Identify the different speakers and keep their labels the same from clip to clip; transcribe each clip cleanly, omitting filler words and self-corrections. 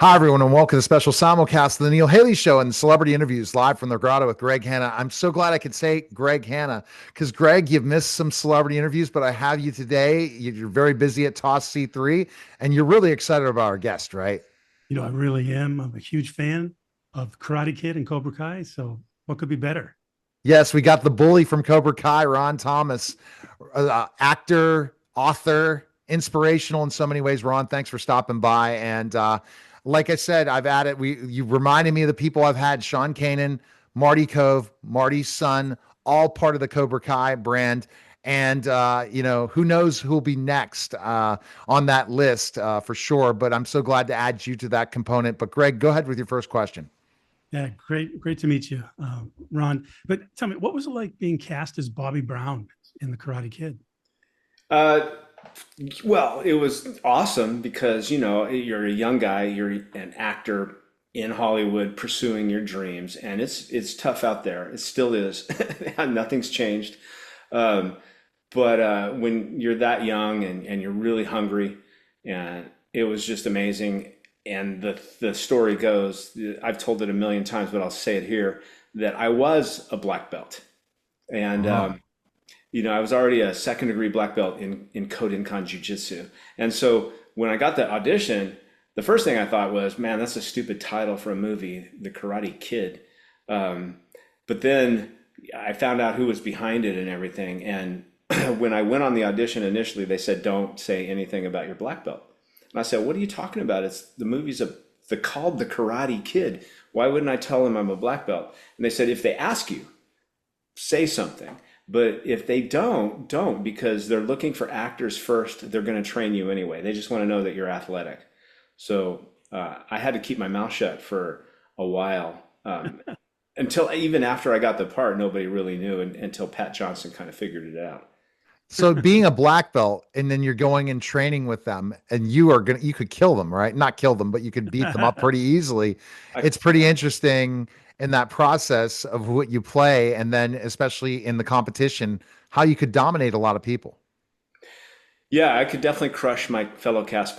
Speaker 1: Hi, everyone, and welcome to the special simulcast of the Neil Haley Show and celebrity interviews live from the grotto with Greg Hanna. I'm so glad I could say Greg Hanna because, Greg, you've missed some celebrity interviews, but I have you today. You're very busy at Toss C3, and you're really excited about our guest, right?
Speaker 2: I really am. I'm a huge fan of Karate Kid and Cobra Kai. So what could be better?
Speaker 1: Yes, we got the bully from Cobra Kai, Ron Thomas, actor, author, inspirational in so many ways. Ron, thanks for stopping by. And like I said, I've added, you reminded me of the people I've had: Sean Kanan, Marty Cove, Marty's son, all part of the Cobra Kai brand. And, who knows who'll be next on that list for sure. But I'm so glad to add you to that component. But, Greg, go ahead with your first question.
Speaker 2: Yeah, great to meet you, Ron. But tell me, what was it like being cast as Bobby Brown in The Karate Kid?
Speaker 3: Uh, well, it was awesome because, you're a young guy, you're an actor in Hollywood pursuing your dreams, and it's tough out there. It still is. Nothing's changed. Um, but when you're that young and you're really hungry, and it was just amazing. And the story goes, I've told it a million times, but I'll say it here, that I was a black belt. And
Speaker 1: Oh.
Speaker 3: I was already a second degree black belt in Kodokan Jiu-Jitsu. And so when I got the audition, the first thing I thought was, man, that's a stupid title for a movie, The Karate Kid. Um, but then I found out who was behind it and everything. And when I went on the audition initially, they said, don't say anything about your black belt. And I said, what are you talking about? It's the movie's called The Karate Kid. Why wouldn't I tell them I'm a black belt? And they said, if they ask you, say something. But if they don't, because they're looking for actors first. They're going to train you anyway. They just want to know that you're athletic. So I had to keep my mouth shut for a while. Until even after I got the part, nobody really knew until Pat Johnson kind of figured it out.
Speaker 1: So being a black belt and then you're going and training with them and you could kill them, right? Not kill them, but you could beat them up pretty easily.
Speaker 3: I,
Speaker 1: It's pretty interesting in that process of what you play and then especially in the competition, how you could dominate a lot of people.
Speaker 3: yeah, I could definitely crush my fellow cast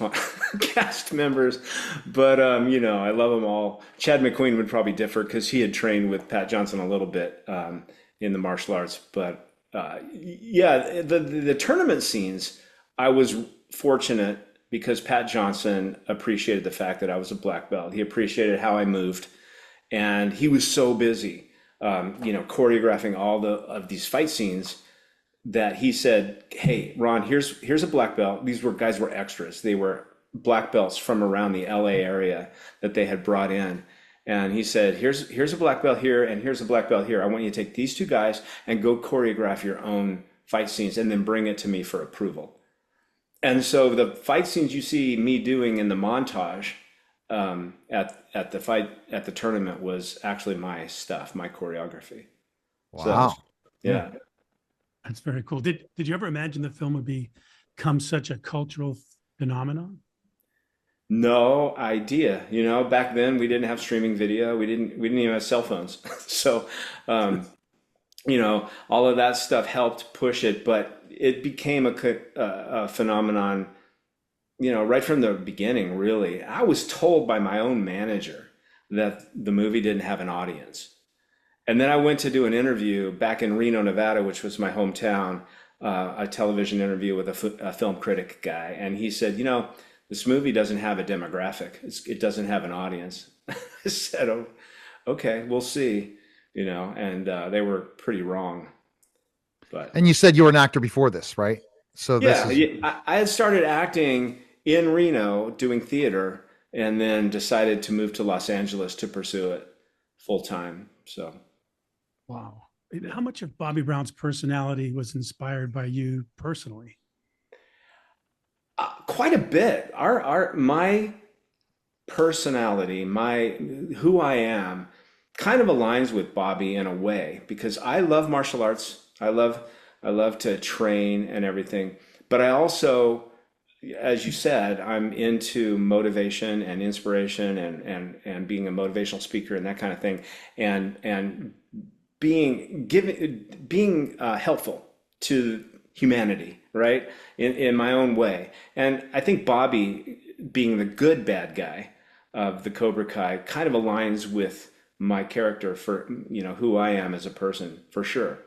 Speaker 3: members, but I love them all. Chad McQueen would probably differ because he had trained with Pat Johnson a little bit in the martial arts, but yeah, the tournament scenes, I was fortunate because Pat Johnson appreciated the fact that I was a black belt. He appreciated how I moved, and he was so busy, choreographing all the of these fight scenes that he said, "Hey, Ron, here's a black belt. These were extras. They were black belts from around the LA area that they had brought in." And he said, "Here's a black belt here, and here's a black belt here. I want you to take these two guys and go choreograph your own fight scenes, and then bring it to me for approval." And so the fight scenes you see me doing in the montage at the tournament was actually my stuff, my choreography. So that was,
Speaker 1: Wow. Yeah.
Speaker 3: yeah.
Speaker 2: That's very cool. Did you ever imagine the film would become such a cultural phenomenon?
Speaker 3: No idea. Back then we didn't have streaming video. We didn't even have cell phones. So, um, all of that stuff helped push it, but it became a phenomenon, right from the beginning, really. I was told by my own manager that the movie didn't have an audience. And then I went to do an interview back in Reno, Nevada, which was my hometown, a television interview with a film critic guy. And he said, this movie doesn't have a demographic. It doesn't have an audience. I said, oh, okay, we'll see, and they were pretty wrong. But
Speaker 1: And you said you were an actor before this, right? So this
Speaker 3: yeah,
Speaker 1: is
Speaker 3: I had started acting in Reno doing theater and then decided to move to Los Angeles to pursue it full time. So,
Speaker 2: Wow.
Speaker 3: yeah.
Speaker 2: How much of Bobby Brown's personality was inspired by you personally?
Speaker 3: Quite a bit. My personality, my who I am, kind of aligns with Bobby in a way because I love martial arts. I love to train and everything, but I also, as you said, I'm into motivation and inspiration and being a motivational speaker and that kind of thing, and being helpful to humanity, right? In my own way. And I think Bobby, being the good bad guy, of the Cobra Kai kind of aligns with my character for, who I am as a person, for sure.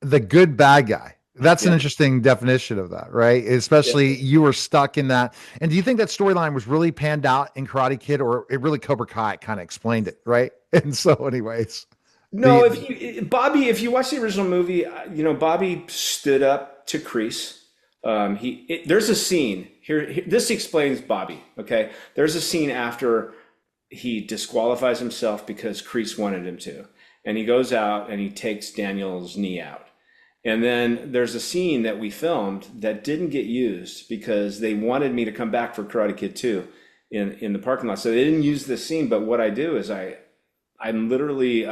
Speaker 1: The good bad guy. That's an
Speaker 3: Yeah.
Speaker 1: interesting definition of that, right?
Speaker 3: Yeah.
Speaker 1: Especially you were stuck in that. And do you think that storyline was really panned out in Karate Kid, or it really Cobra Kai kind of explained it, right? And so, anyways,
Speaker 3: No,
Speaker 1: the
Speaker 3: if you watch the original movie, Bobby stood up to Kreese. There's a scene here. This explains Bobby. Okay, there's a scene after he disqualifies himself because Kreese wanted him to, and he goes out and he takes Daniel's knee out. And then there's a scene that we filmed that didn't get used because they wanted me to come back for Karate Kid 2 in the parking lot. So they didn't use this scene. But what I do is I'm literally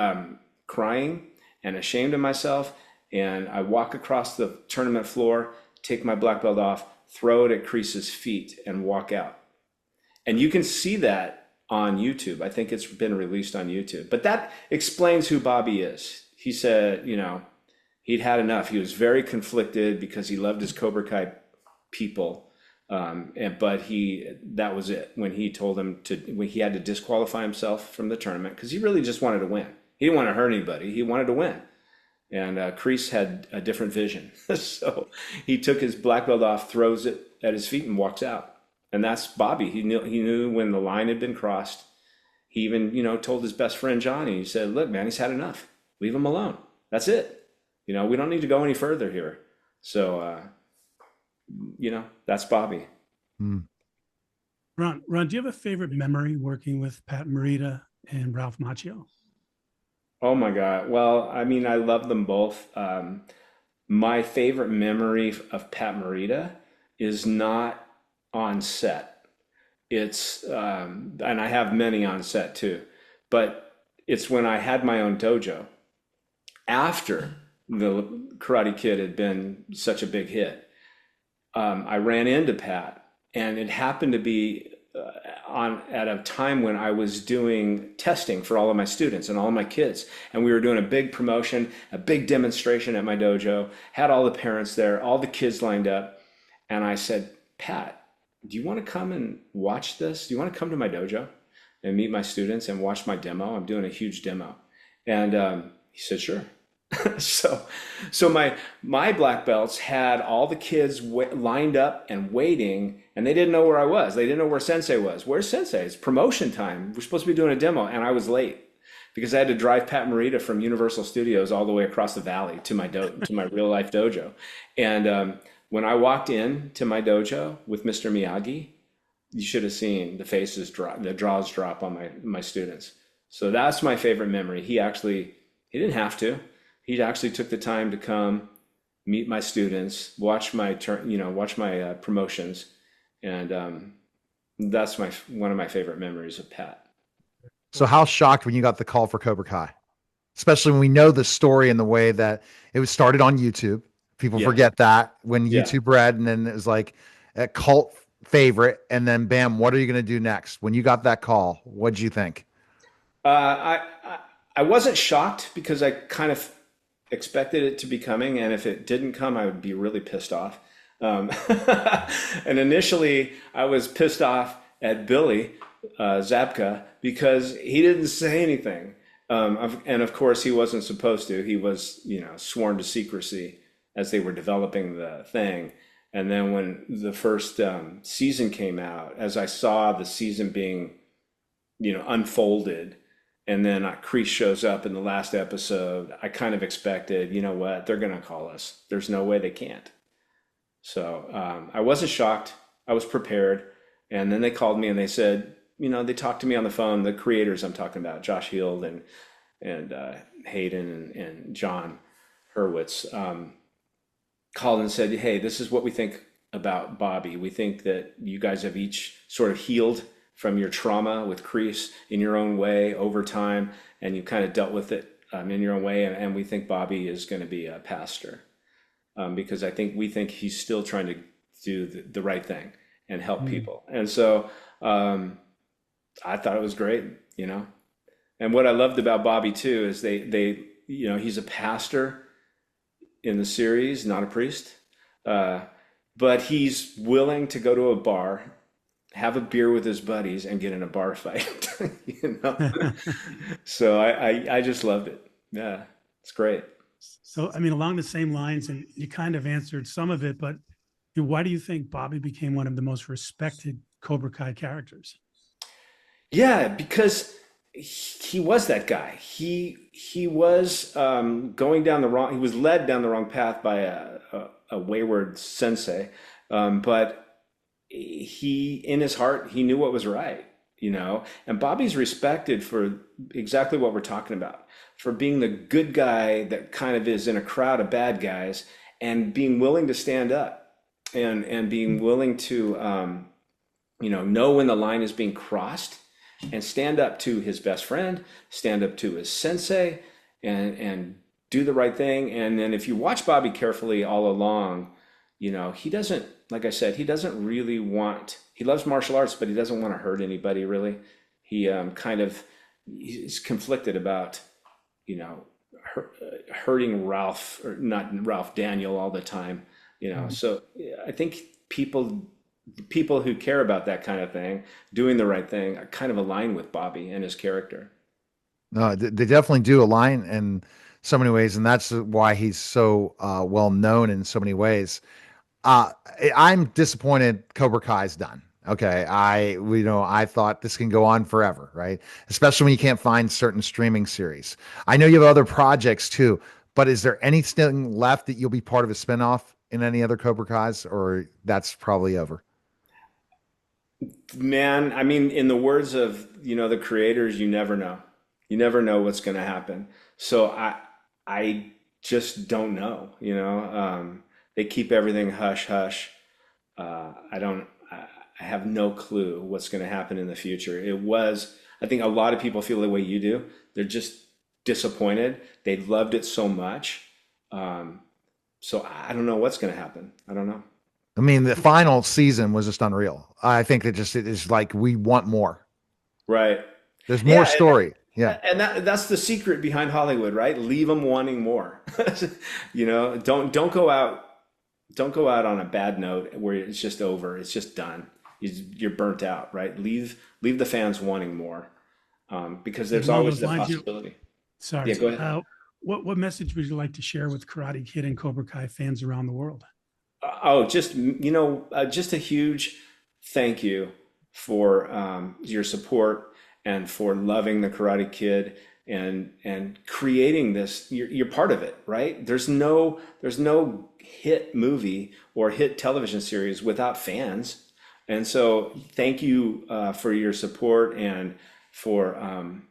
Speaker 3: crying and ashamed of myself, and I walk across the tournament floor, take my black belt off, throw it at Kreese's feet, and walk out. And you can see that on YouTube. I think it's been released on YouTube. But that explains who Bobby is. He said, he'd had enough. He was very conflicted because he loved his Cobra Kai people. But that was it. When he told him when he had to disqualify himself from the tournament, because he really just wanted to win. He didn't want to hurt anybody. He wanted to win. And Kreese had a different vision. So he took his black belt off, throws it at his feet, and walks out. And that's Bobby. He knew when the line had been crossed. He even, told his best friend Johnny. He said, "Look, man, he's had enough. Leave him alone. That's it. We don't need to go any further here." So, that's Bobby.
Speaker 2: Ron, do you have a favorite memory working with Pat Morita and Ralph Macchio?
Speaker 3: Oh my God. Well, I mean, I love them both. My favorite memory of Pat Morita is not on set. It's, and I have many on set too, but it's when I had my own dojo after the Karate Kid had been such a big hit. I ran into Pat, and it happened to be at a time when I was doing testing for all of my students and all of my kids, and we were doing a big promotion, a big demonstration at my dojo. Had all the parents there, all the kids lined up, and I said, "Pat, do you want to come and watch this? Do you want to come to my dojo and meet my students and watch my demo? I'm doing a huge demo." And he said, "Sure." So my black belts had all the kids lined up and waiting, and they didn't know where I was. They didn't know where Sensei was. "Where's Sensei? It's promotion time. We're supposed to be doing a demo." And I was late because I had to drive Pat Morita from Universal Studios all the way across the valley to my to my real life dojo. And when I walked in to my dojo with Mr. Miyagi, you should have seen the faces drop, the jaws drop on my students. So that's my favorite memory. He didn't have to. He actually took the time to come meet my students, watch my promotions, and that's one of my favorite memories of Pat.
Speaker 1: So how shocked when you got the call for Cobra Kai, especially when we know the story and the way that it was started on YouTube. People forget that when YouTube read, and then it was like a cult favorite, and then bam, what are you going to do next? When you got that call, what'd you think?
Speaker 3: I wasn't shocked because I kind of expected it to be coming, and if it didn't come, I would be really pissed off. And initially, I was pissed off at Billy Zabka because he didn't say anything, and of course, he wasn't supposed to. He was, sworn to secrecy as they were developing the thing. And then when the first season came out, as I saw the season being, unfolded, and then Kreese shows up in the last episode, I kind of expected, they're going to call us. There's no way they can't. So I wasn't shocked. I was prepared. And then they called me and they said, they talked to me on the phone, the creators I'm talking about, Josh Heald and Hayden and John Hurwitz, called and said, "Hey, this is what we think about Bobby. We think that you guys have each sort of healed from your trauma with Kreese in your own way over time, and you kind of dealt with it in your own way. And we think Bobby is going to be a pastor because we think he's still trying to do the right thing and help people." And so I thought it was great, And what I loved about Bobby too is he's a pastor in the series, not a priest, but he's willing to go to a bar have a beer with his buddies and get in a bar fight, you know? So I just loved it. Yeah, it's great.
Speaker 2: So, I mean, along the same lines, and you kind of answered some of it, but why do you think Bobby became one of the most respected Cobra Kai characters?
Speaker 3: Yeah, because he was that guy. He was going down the wrong. He was led down the wrong path by a wayward sensei, but he, in his heart, he knew what was right, you know. And Bobby's respected for exactly what we're talking about, for being the good guy that kind of is in a crowd of bad guys, and being willing to stand up, and being willing to know when the line is being crossed, and stand up to his best friend, stand up to his sensei, and do the right thing. And then if you watch Bobby carefully all along, he doesn't, like I said, he doesn't really want, he loves martial arts, but he doesn't want to hurt anybody really. He he's conflicted about, hurting Ralph, or not Ralph, Daniel all the time, So yeah, I think people who care about that kind of thing, doing the right thing, kind of align with Bobby and his character.
Speaker 1: No, they definitely do align in so many ways, and that's why he's so well known in so many ways. Uh, I'm disappointed Cobra Kai's done. Okay, I thought this can go on forever, right? Especially when you can't find certain streaming series. I know you have other projects too, but is there anything left that you'll be part of a spinoff in any other Cobra Kai's, or that's probably over?
Speaker 3: Man, I mean, in the words of, the creators, you never know. You never know what's going to happen. So I just don't know, they keep everything hush hush. I have no clue what's going to happen in the future. I think a lot of people feel the way you do. They're just disappointed. They loved it so much. So I don't know what's going to happen. I don't know.
Speaker 1: I mean, the final season was just unreal. I think it is like we want more.
Speaker 3: Right.
Speaker 1: There's more
Speaker 3: Yeah,
Speaker 1: story. Yeah.
Speaker 3: and that's the secret behind Hollywood, right? Leave them wanting more. Don't go out on a bad note where it's just over. It's just done. You're burnt out, right? Leave the fans wanting more, because there's
Speaker 2: Along
Speaker 3: always
Speaker 2: those
Speaker 3: the
Speaker 2: lines,
Speaker 3: possibility.
Speaker 2: sorry.
Speaker 3: Yeah, go ahead.
Speaker 2: What message would you like to share with Karate Kid and Cobra Kai fans around the world?
Speaker 3: Oh, just a huge thank you for your support, and for loving the Karate Kid, and creating this. You're part of it, right? There's no hit movie or hit television series without fans, and so thank you for your support, and for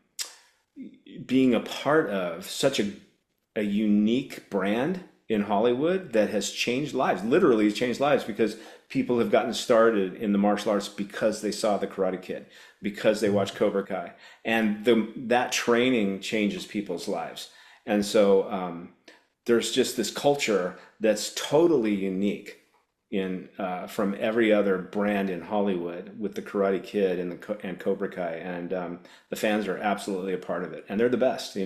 Speaker 3: being a part of such a unique brand in Hollywood that has changed lives, literally changed lives, because people have gotten started in the martial arts because they saw the Karate Kid, because they watched Cobra Kai, and that training changes people's lives. And so there's just this culture that's totally unique in from every other brand in Hollywood, with the Karate Kid and Cobra Kai, and the fans are absolutely a part of it, and they're the best.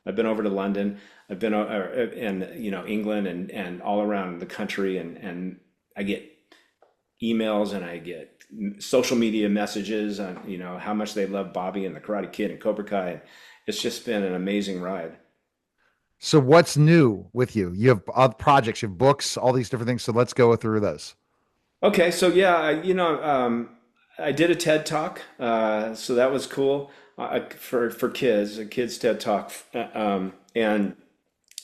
Speaker 3: I've been over to London, I've been and England, and all around the country, and I get emails, and I get social media messages on how much they love Bobby and the Karate Kid and Cobra Kai. It's just been an amazing ride.
Speaker 1: So what's new with you? You have other projects, you have books, all these different things. So let's go through those.
Speaker 3: Okay, so yeah, I did a TED talk, so that was cool, for kids, a kids TED talk, and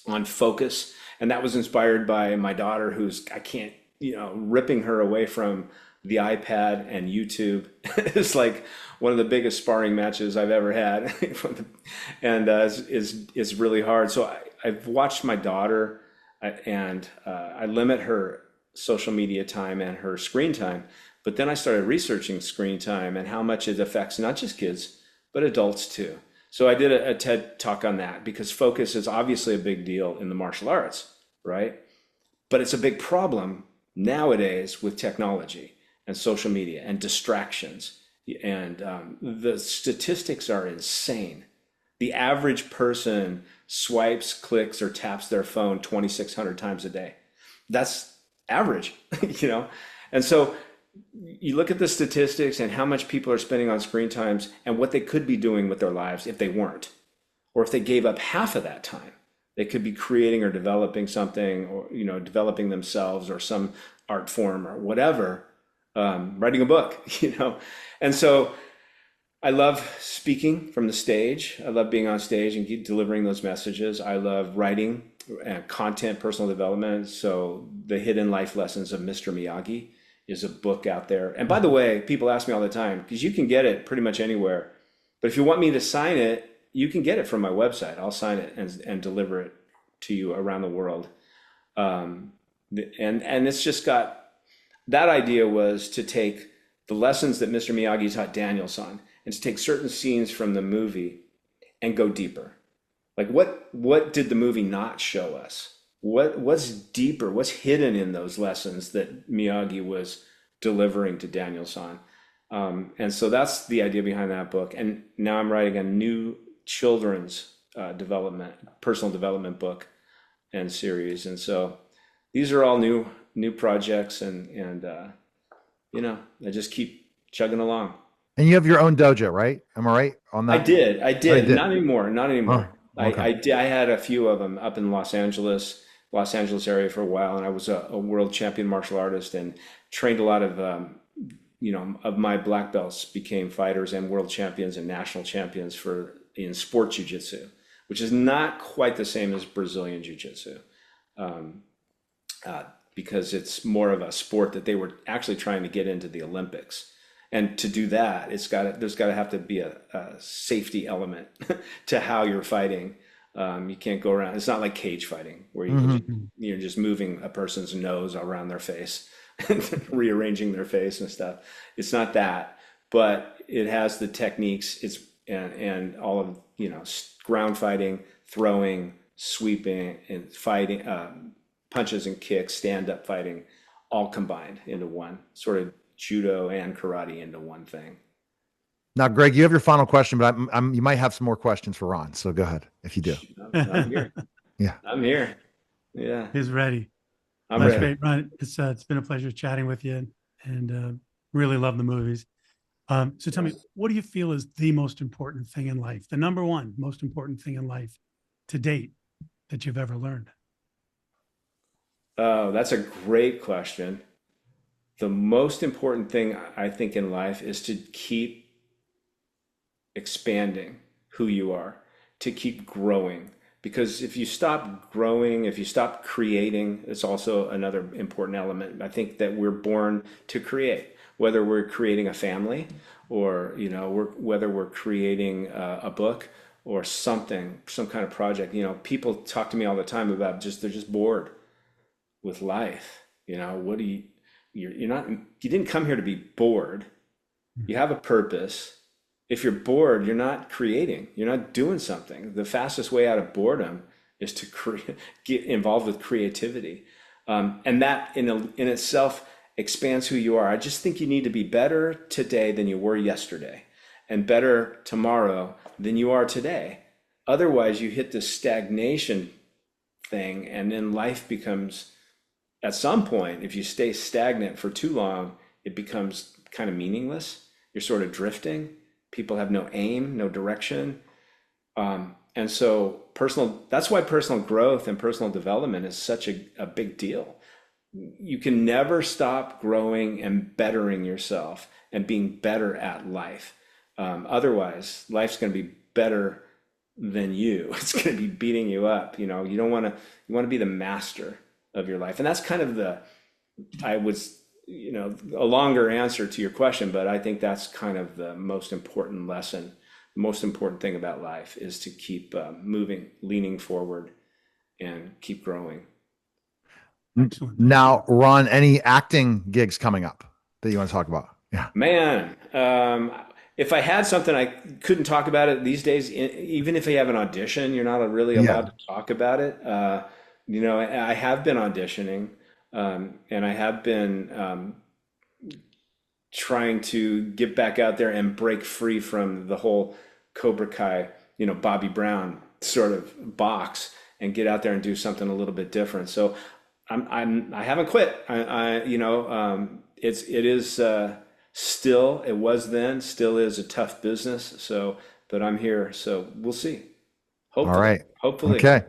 Speaker 3: on focus, and that was inspired by my daughter, who's, I can't, ripping her away from the iPad and YouTube. It's like one of the biggest sparring matches I've ever had, and is really hard. So I've watched my daughter, and I limit her social media time and her screen time. But then I started researching screen time and how much it affects not just kids, but adults too. So I did a TED talk on that, because focus is obviously a big deal in the martial arts, right? But it's a big problem nowadays with technology and social media and distractions. And the statistics are insane. The average person swipes, clicks, or taps their phone 2,600 times a day. That's average, And so you look at the statistics and how much people are spending on screen times and what they could be doing with their lives if they weren't, or if they gave up half of that time. They could be creating or developing something, or developing themselves or some art form or whatever, writing a book, And so I love speaking from the stage. I love being on stage and delivering those messages. I love writing and content, personal development. So The Hidden Life Lessons of Mr. Miyagi is a book out there. And by the way, people ask me all the time, because you can get it pretty much anywhere. But if you want me to sign it, you can get it from my website. I'll sign it and deliver it to you around the world. And it's just got, that idea was to take the lessons that Mr. Miyagi taught Daniel-san and to take certain scenes from the movie and go deeper. Like what did the movie not show us? What's deeper? What's hidden in those lessons that Miyagi was delivering to Daniel-san? And so that's the idea behind that book. And now I'm writing a new children's personal development book and series. And so these are all new projects, and I just keep chugging along.
Speaker 1: And you have your own dojo, right? Am I right on that?
Speaker 3: I did.
Speaker 1: Oh, you did.
Speaker 3: Not anymore.
Speaker 1: Oh, okay.
Speaker 3: I had a few of them up in Los Angeles area for a while, and I was a world champion martial artist and trained a lot of of my black belts became fighters and world champions and national champions in sport jiu-jitsu, which is not quite the same as Brazilian jiu-jitsu, because it's more of a sport that they were actually trying to get into the Olympics. And to do that, there's got to have to be a safety element to how you're fighting. You can't go around. It's not like cage fighting where you're just moving a person's nose around their face and rearranging their face and stuff. It's not that, but it has the techniques. And all of ground fighting, throwing, sweeping, and fighting, punches and kicks, stand-up fighting, all combined into one sort of judo and karate into one thing.
Speaker 1: Now, Greg, you have your final question, but you might have some more questions for Ron. So go ahead if you do.
Speaker 3: I'm here.
Speaker 1: Yeah,
Speaker 3: I'm here. Yeah,
Speaker 2: He's ready.
Speaker 3: I'm
Speaker 2: That's
Speaker 3: ready.
Speaker 2: great, Ron. It's been a pleasure chatting with you, and really love the movies. So tell me, what do you feel is the most important thing in life, the number one most important thing in life to date that you've ever learned?
Speaker 3: Oh, that's a great question. The most important thing I think in life is to keep expanding who you are, to keep growing. Because if you stop growing, if you stop creating, it's also another important element. I think that we're born to create, whether we're creating a family or, whether we're creating a book or something, some kind of project. People talk to me all the time about they're just bored with life. What do you didn't come here to be bored. You have a purpose. If you're bored, you're not creating, you're not doing something. The fastest way out of boredom is to get involved with creativity. And that in itself expands who you are. I just think you need to be better today than you were yesterday, and better tomorrow than you are today. Otherwise, you hit this stagnation thing, and then life becomes, at some point, if you stay stagnant for too long, it becomes kind of meaningless. You're sort of drifting. People have no aim, no direction. And so that's why personal growth and personal development is such a big deal. You can never stop growing and bettering yourself and being better at life. Otherwise, life's going to be better than you. It's going to be beating you up. You don't want to, you want to be the master of your life. And that's kind of a longer answer to your question, but I think that's kind of the most important lesson. The most important thing about life is to keep moving, leaning forward, and keep growing.
Speaker 2: Excellent.
Speaker 1: Now, Ron, any acting gigs coming up that you want to talk about? Yeah.
Speaker 3: Man, if I had something, I couldn't talk about it these days. Even if you have an audition, you're not really allowed to talk about it. I have been auditioning, and I have been trying to get back out there and break free from the whole Cobra Kai, Bobby Brown sort of box, and get out there and do something a little bit different. So I haven't quit. it is still, it was then, still is a tough business. So, but I'm here, so we'll see.
Speaker 1: All
Speaker 3: Hopefully,
Speaker 1: right.
Speaker 3: hopefully,
Speaker 1: Okay.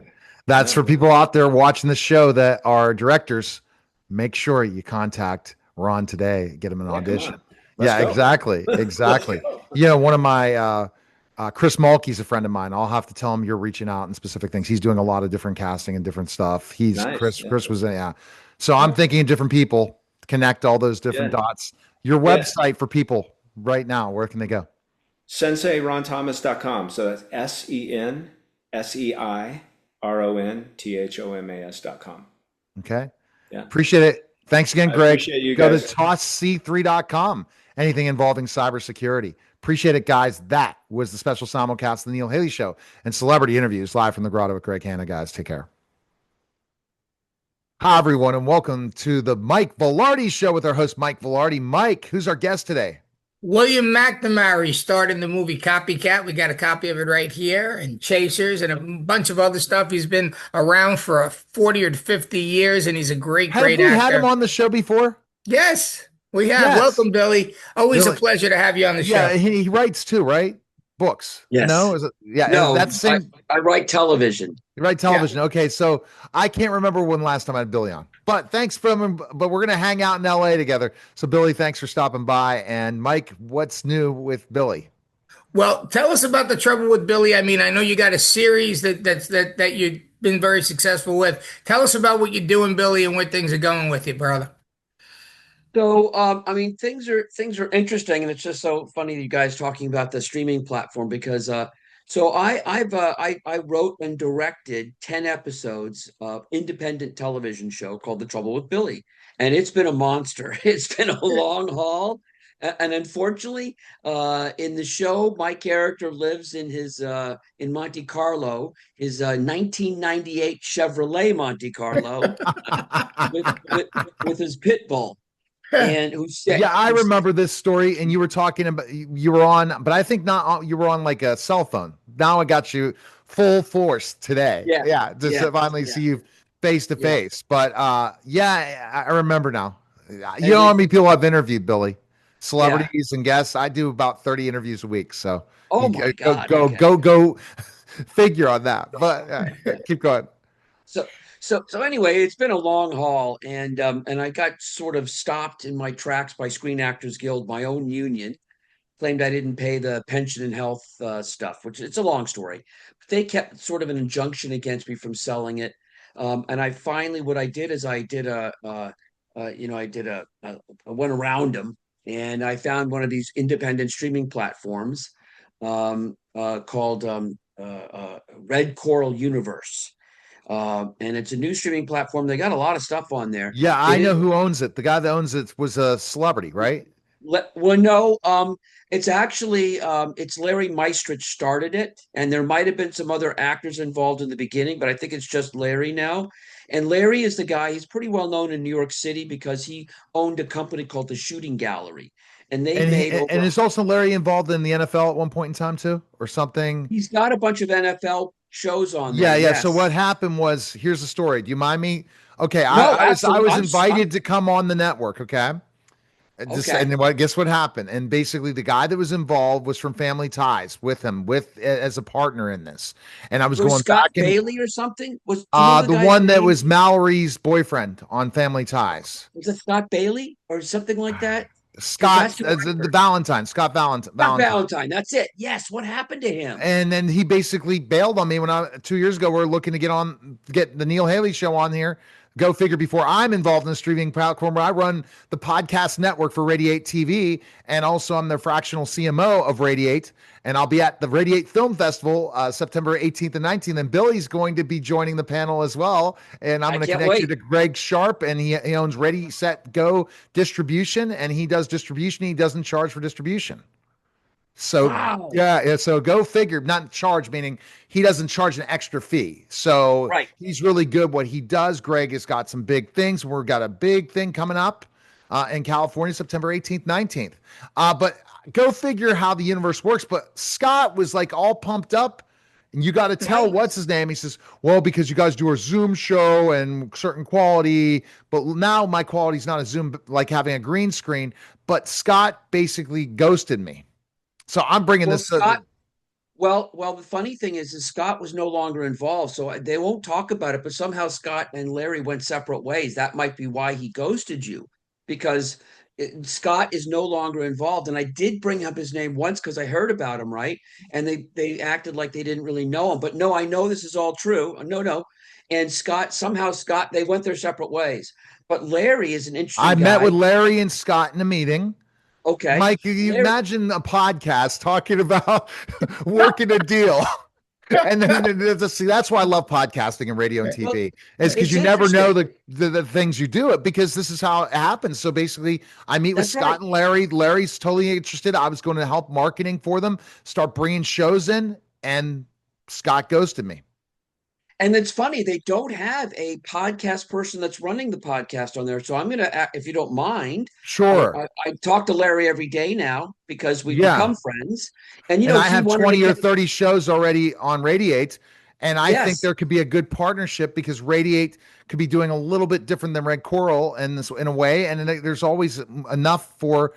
Speaker 1: That's
Speaker 3: yeah.
Speaker 1: for people out there watching the show that are directors. Make sure you contact Ron today, get him an
Speaker 3: Yeah, come
Speaker 1: audition.
Speaker 3: on, let's
Speaker 1: Yeah,
Speaker 3: go.
Speaker 1: exactly.
Speaker 3: Let's
Speaker 1: Exactly.
Speaker 3: go.
Speaker 1: One of my Chris Mulkey's a friend of mine. I'll have to tell him you're reaching out in specific things. He's doing a lot of different casting and different stuff. He's
Speaker 3: Nice.
Speaker 1: Chris.
Speaker 3: Yeah.
Speaker 1: Chris was yeah. So I'm
Speaker 3: Yeah.
Speaker 1: thinking of different people. Connect all those different
Speaker 3: Yeah.
Speaker 1: dots. Your
Speaker 3: Yeah.
Speaker 1: website for people right now. Where can they go?
Speaker 3: SenseiRonThomas.com. So that's SenseiRonThomas.com.
Speaker 1: Okay.
Speaker 3: Yeah.
Speaker 1: Appreciate it. Thanks again,
Speaker 3: I
Speaker 1: Greg.
Speaker 3: appreciate you
Speaker 1: Go to
Speaker 3: guys.
Speaker 1: tossc3.com. Anything involving cybersecurity. Appreciate it, guys. That was the special simulcast of the Neil Haley Show and celebrity interviews live from the Grotto with Greg Hanna, guys. Take care. Hi, everyone, and welcome to the Mike Vilardi Show with our host, Mike Vilardi. Mike, who's our guest today?
Speaker 4: William McNamara starred in the movie Copycat. We got a copy of it right here, and Chasers, and a bunch of other stuff. He's been around for 40 or 50 years, and he's a great,
Speaker 1: Have
Speaker 4: great
Speaker 1: we had him
Speaker 4: actor.
Speaker 1: on the show before?
Speaker 4: Yes, we have.
Speaker 1: Yes.
Speaker 4: Welcome, Billy. Always
Speaker 1: Billy.
Speaker 4: a pleasure to have you on the
Speaker 1: Yeah,
Speaker 4: show.
Speaker 1: he writes too, right? Books.
Speaker 5: Yes.
Speaker 1: No? Is it? Yeah.
Speaker 5: No,
Speaker 1: That's same.
Speaker 5: I write television.
Speaker 1: You write television. Okay, so I can't remember when last time I had Billy on. But thanks for him. But we're gonna hang out in LA together. So Billy, thanks for stopping by. And Mike, what's new with Billy?
Speaker 4: Well, tell us about the trouble with Billy. I mean, I know you got a series that you've been very successful with. Tell us about what you're doing, Billy, and where things are going with you, brother.
Speaker 5: So, I mean, things are interesting, and it's just so funny that you guys talking about the streaming platform because, so I wrote and directed 10 episodes of independent television show called The Trouble with Billy, and it's been a monster. It's been a long haul, and unfortunately, in the show, my character lives in his in Monte Carlo, his 1998 Chevrolet Monte Carlo with his pit bull. And who's sick.
Speaker 1: Yeah, I remember this story, and you were talking about you were on, but I think not. You were on like a cell phone. Now I got you full force today.
Speaker 5: Yeah,
Speaker 1: just to finally see you face to face. But yeah, I remember now. You know how many people I've interviewed, Billy, celebrities and guests. I do about 30 interviews a week. So
Speaker 5: my God,
Speaker 1: go figure on that. But keep going.
Speaker 5: So anyway, it's been a long haul, and I got sort of stopped in my tracks by Screen Actors Guild, my own union, claimed I didn't pay the pension and health stuff, which it's a long story. But they kept sort of an injunction against me from selling it, and I finally, what I did is I did I went around them, and I found one of these independent streaming platforms called Red Coral Universe. And it's a new streaming platform. They got a lot of stuff on there.
Speaker 1: Yeah, I know who owns it. The guy that owns it was a celebrity, right?
Speaker 5: Well, no, it's actually it's Larry Meistrich started it, and there might have been some other actors involved in the beginning, but I think it's just Larry now. And Larry is the guy. He's pretty well known in New York City because he owned a company called the Shooting Gallery, and they
Speaker 1: and is also Larry involved in the NFL at one point in time too, or something?
Speaker 5: He's got a bunch of NFL shows on
Speaker 1: there.
Speaker 5: Yeah.
Speaker 1: Yes. So what happened was, here's the story. Do you mind me? Okay,
Speaker 5: No,
Speaker 1: I was
Speaker 5: absolutely.
Speaker 1: invited to come on the network. Okay. And guess what happened? And basically, the guy that was involved was from Family Ties with him, as a partner in this. And I was going
Speaker 5: Scott
Speaker 1: back
Speaker 5: Bailey or something. Was
Speaker 1: the one that was Mallory's boyfriend on Family Ties.
Speaker 5: Was it Scott Bailey or something like that?
Speaker 1: Scott, the Valentine, Scott Valentine.
Speaker 5: Valentine. That's it. Yes. What happened to him?
Speaker 1: And then he basically bailed on me when 2 years ago, we were looking to get the Neil Haley Show on here. Go figure, before I'm involved in the streaming platform where I run the podcast network for Radiate TV. And also I'm the fractional CMO of Radiate. And I'll be at the Radiate Film Festival, September 18th and 19th. And Billy's going to be joining the panel as well. And I'm going to connect you to Greg Sharp. And he owns Ready, Set, Go Distribution. And he does distribution. He doesn't charge for distribution. So yeah, so go figure. Not charge, meaning he doesn't charge an extra fee. So he's really good what he does. Greg has got some big things. We've got a big thing coming up in California, September 18th, 19th. But go figure how the universe works. But Scott was like all pumped up. And you got to tell
Speaker 4: Right.
Speaker 1: what's his name. He says, well, because you guys do a Zoom show and certain quality, but now my quality's not a Zoom, like having a green screen. But Scott basically ghosted me. So I'm bringing
Speaker 5: Well,
Speaker 1: this.
Speaker 5: Scott. Well, the funny thing is Scott was no longer involved, so they won't talk about it. But somehow Scott and Larry went separate ways. That might be why he ghosted you, because Scott is no longer involved. And I did bring up his name once because I heard about him, right? And they acted like they didn't really know him. But no, I know this is all true. No. And Scott, they went their separate ways. But Larry is an
Speaker 1: I
Speaker 5: interesting
Speaker 1: met
Speaker 5: guy.
Speaker 1: with Larry and Scott in a meeting.
Speaker 5: Okay,
Speaker 1: Mike, you
Speaker 5: Larry.
Speaker 1: imagine a podcast talking about working a deal. And then see, that's why I love podcasting and radio and
Speaker 5: Well,
Speaker 1: TV, is because
Speaker 5: it's
Speaker 1: you never know
Speaker 5: interesting.
Speaker 1: the things you do it, because this is how it happens. So basically, I meet with
Speaker 5: That's right.
Speaker 1: Scott and Larry. Larry's totally interested. I was going to help marketing for them, start bringing shows in, and Scott ghosted me.
Speaker 5: And it's funny, they don't have a podcast person that's running the podcast on there. So I'm going to, if you don't mind,
Speaker 1: Sure.
Speaker 5: I talk to Larry every day now because we've
Speaker 1: Yeah.
Speaker 5: become friends. And,
Speaker 1: And I
Speaker 5: he
Speaker 1: have
Speaker 5: wanted to
Speaker 1: 20 or
Speaker 5: get,
Speaker 1: 30 shows already on Radiate. And I think
Speaker 5: yes,
Speaker 1: there could be a good partnership, because Radiate could be doing a little bit different than Red Coral in a way. And then there's always enough for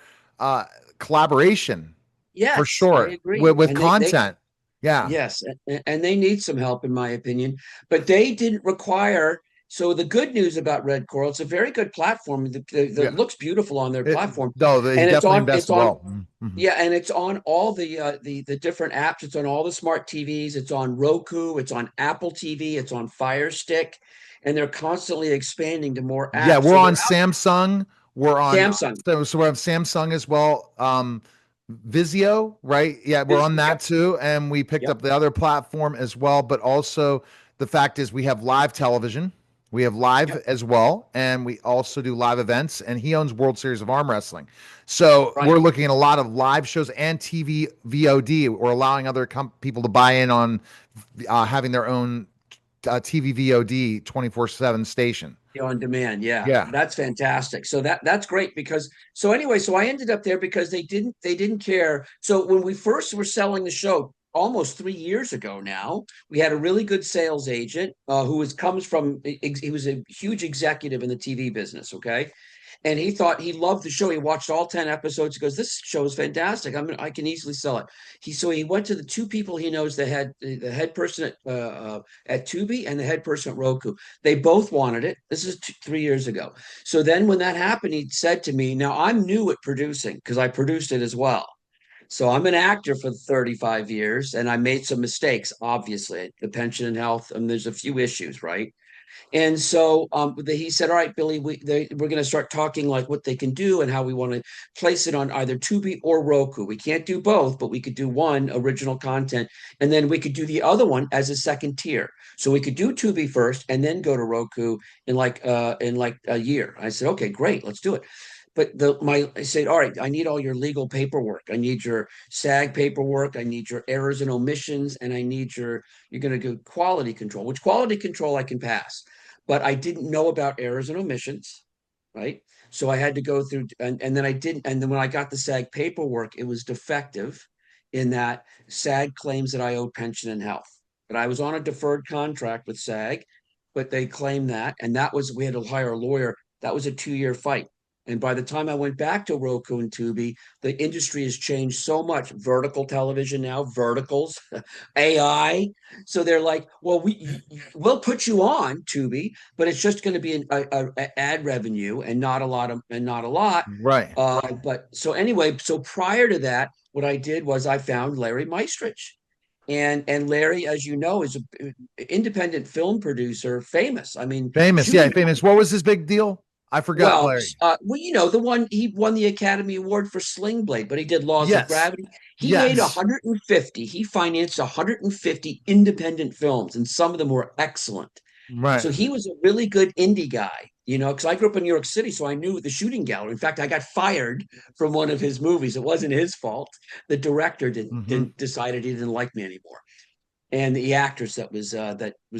Speaker 1: collaboration, for
Speaker 5: yes, I
Speaker 1: sure,
Speaker 5: agree.
Speaker 1: with
Speaker 5: And
Speaker 1: content. Yeah.
Speaker 5: yes, and they need some help, in my opinion. But they didn't require. So the good news about Red Coral, it's a very good platform.
Speaker 1: Yeah.
Speaker 5: It looks beautiful on their platform,
Speaker 1: He
Speaker 5: and
Speaker 1: definitely invested well.
Speaker 5: yeah, and it's on all the different apps. It's on all the smart TVs. It's on Roku. It's on Apple TV. It's on Fire Stick, and they're constantly expanding to more
Speaker 1: Yeah,
Speaker 5: apps.
Speaker 1: we're
Speaker 5: So
Speaker 1: on
Speaker 5: they're
Speaker 1: Samsung. We're on
Speaker 5: Samsung.
Speaker 1: so we're on Samsung as well. Vizio, right? Yeah, we're on that
Speaker 5: Yep,
Speaker 1: too. And we picked
Speaker 5: yep,
Speaker 1: up the other platform as well. But also, the fact is, we have live television. We have live
Speaker 5: yep.
Speaker 1: as well. And we also do live events. And he owns World Series of Arm Wrestling. So
Speaker 5: Right.
Speaker 1: we're looking at a lot of live shows and TV VOD. We're allowing other people to buy in on having their own TV VOD 24/7 station.
Speaker 5: On demand, yeah,
Speaker 1: Yeah.
Speaker 5: that's fantastic. So that's great because so anyway, so I ended up there because they didn't care. So when we first were selling the show almost 3 years ago now, we had a really good sales agent comes from he was a huge executive in the TV business. Okay, and he thought he loved the show. He watched all 10 episodes. He goes, "This show is fantastic. I can easily sell it." He went to the two people he knows, the head person at Tubi and the head person at Roku. They both wanted it. This is 3 years ago. So then when that happened, he said to me, "Now I'm new at producing because I produced it as well. So I'm an actor for 35 years, and I made some mistakes. Obviously, the pension and health, and there's a few issues, right?" And so he said, "All right, Billy, we're going to start talking like what they can do and how we want to place it on either Tubi or Roku. We can't do both, but we could do one original content, and then we could do the other one as a second tier. So we could do Tubi first, and then go to Roku in like a year." I said, "Okay, great, let's do it." But I said, "All right, I need all your legal paperwork. I need your SAG paperwork. I need your errors and omissions, and I need you're going to do quality control, which quality control I can pass." But I didn't know about errors and omissions, right? So I had to go through, and then I didn't. And then when I got the SAG paperwork, it was defective in that SAG claims that I owed pension and health. But I was on a deferred contract with SAG, but they claimed that. And we had to hire a lawyer. That was a 2-year fight. And by the time I went back to Roku and Tubi, the industry has changed so much. Vertical television now, verticals, AI. So they're like, "Well, we'll put you on Tubi, but it's just going to be an ad revenue and not a lot of and not a lot."
Speaker 1: Right.
Speaker 5: But so anyway, so prior to that, what I did was I found Larry Meistrich. And Larry, as you know, is an independent film producer, famous. I mean,
Speaker 1: Famous. Yeah,
Speaker 5: shooting.
Speaker 1: famous. What was his big deal? I forgot, Larry.
Speaker 5: The one he won the Academy Award for Sling Blade, but he did Laws of
Speaker 1: Yes.
Speaker 5: Gravity. He made
Speaker 1: Yes.
Speaker 5: 150. He financed 150 independent films, and some of them were excellent.
Speaker 1: Right.
Speaker 5: So he was a really good indie guy, because I grew up in New York City, so I knew the shooting gallery. In fact, I got fired from one of his movies. It wasn't his fault. The director decided he didn't like me anymore. And the actress that was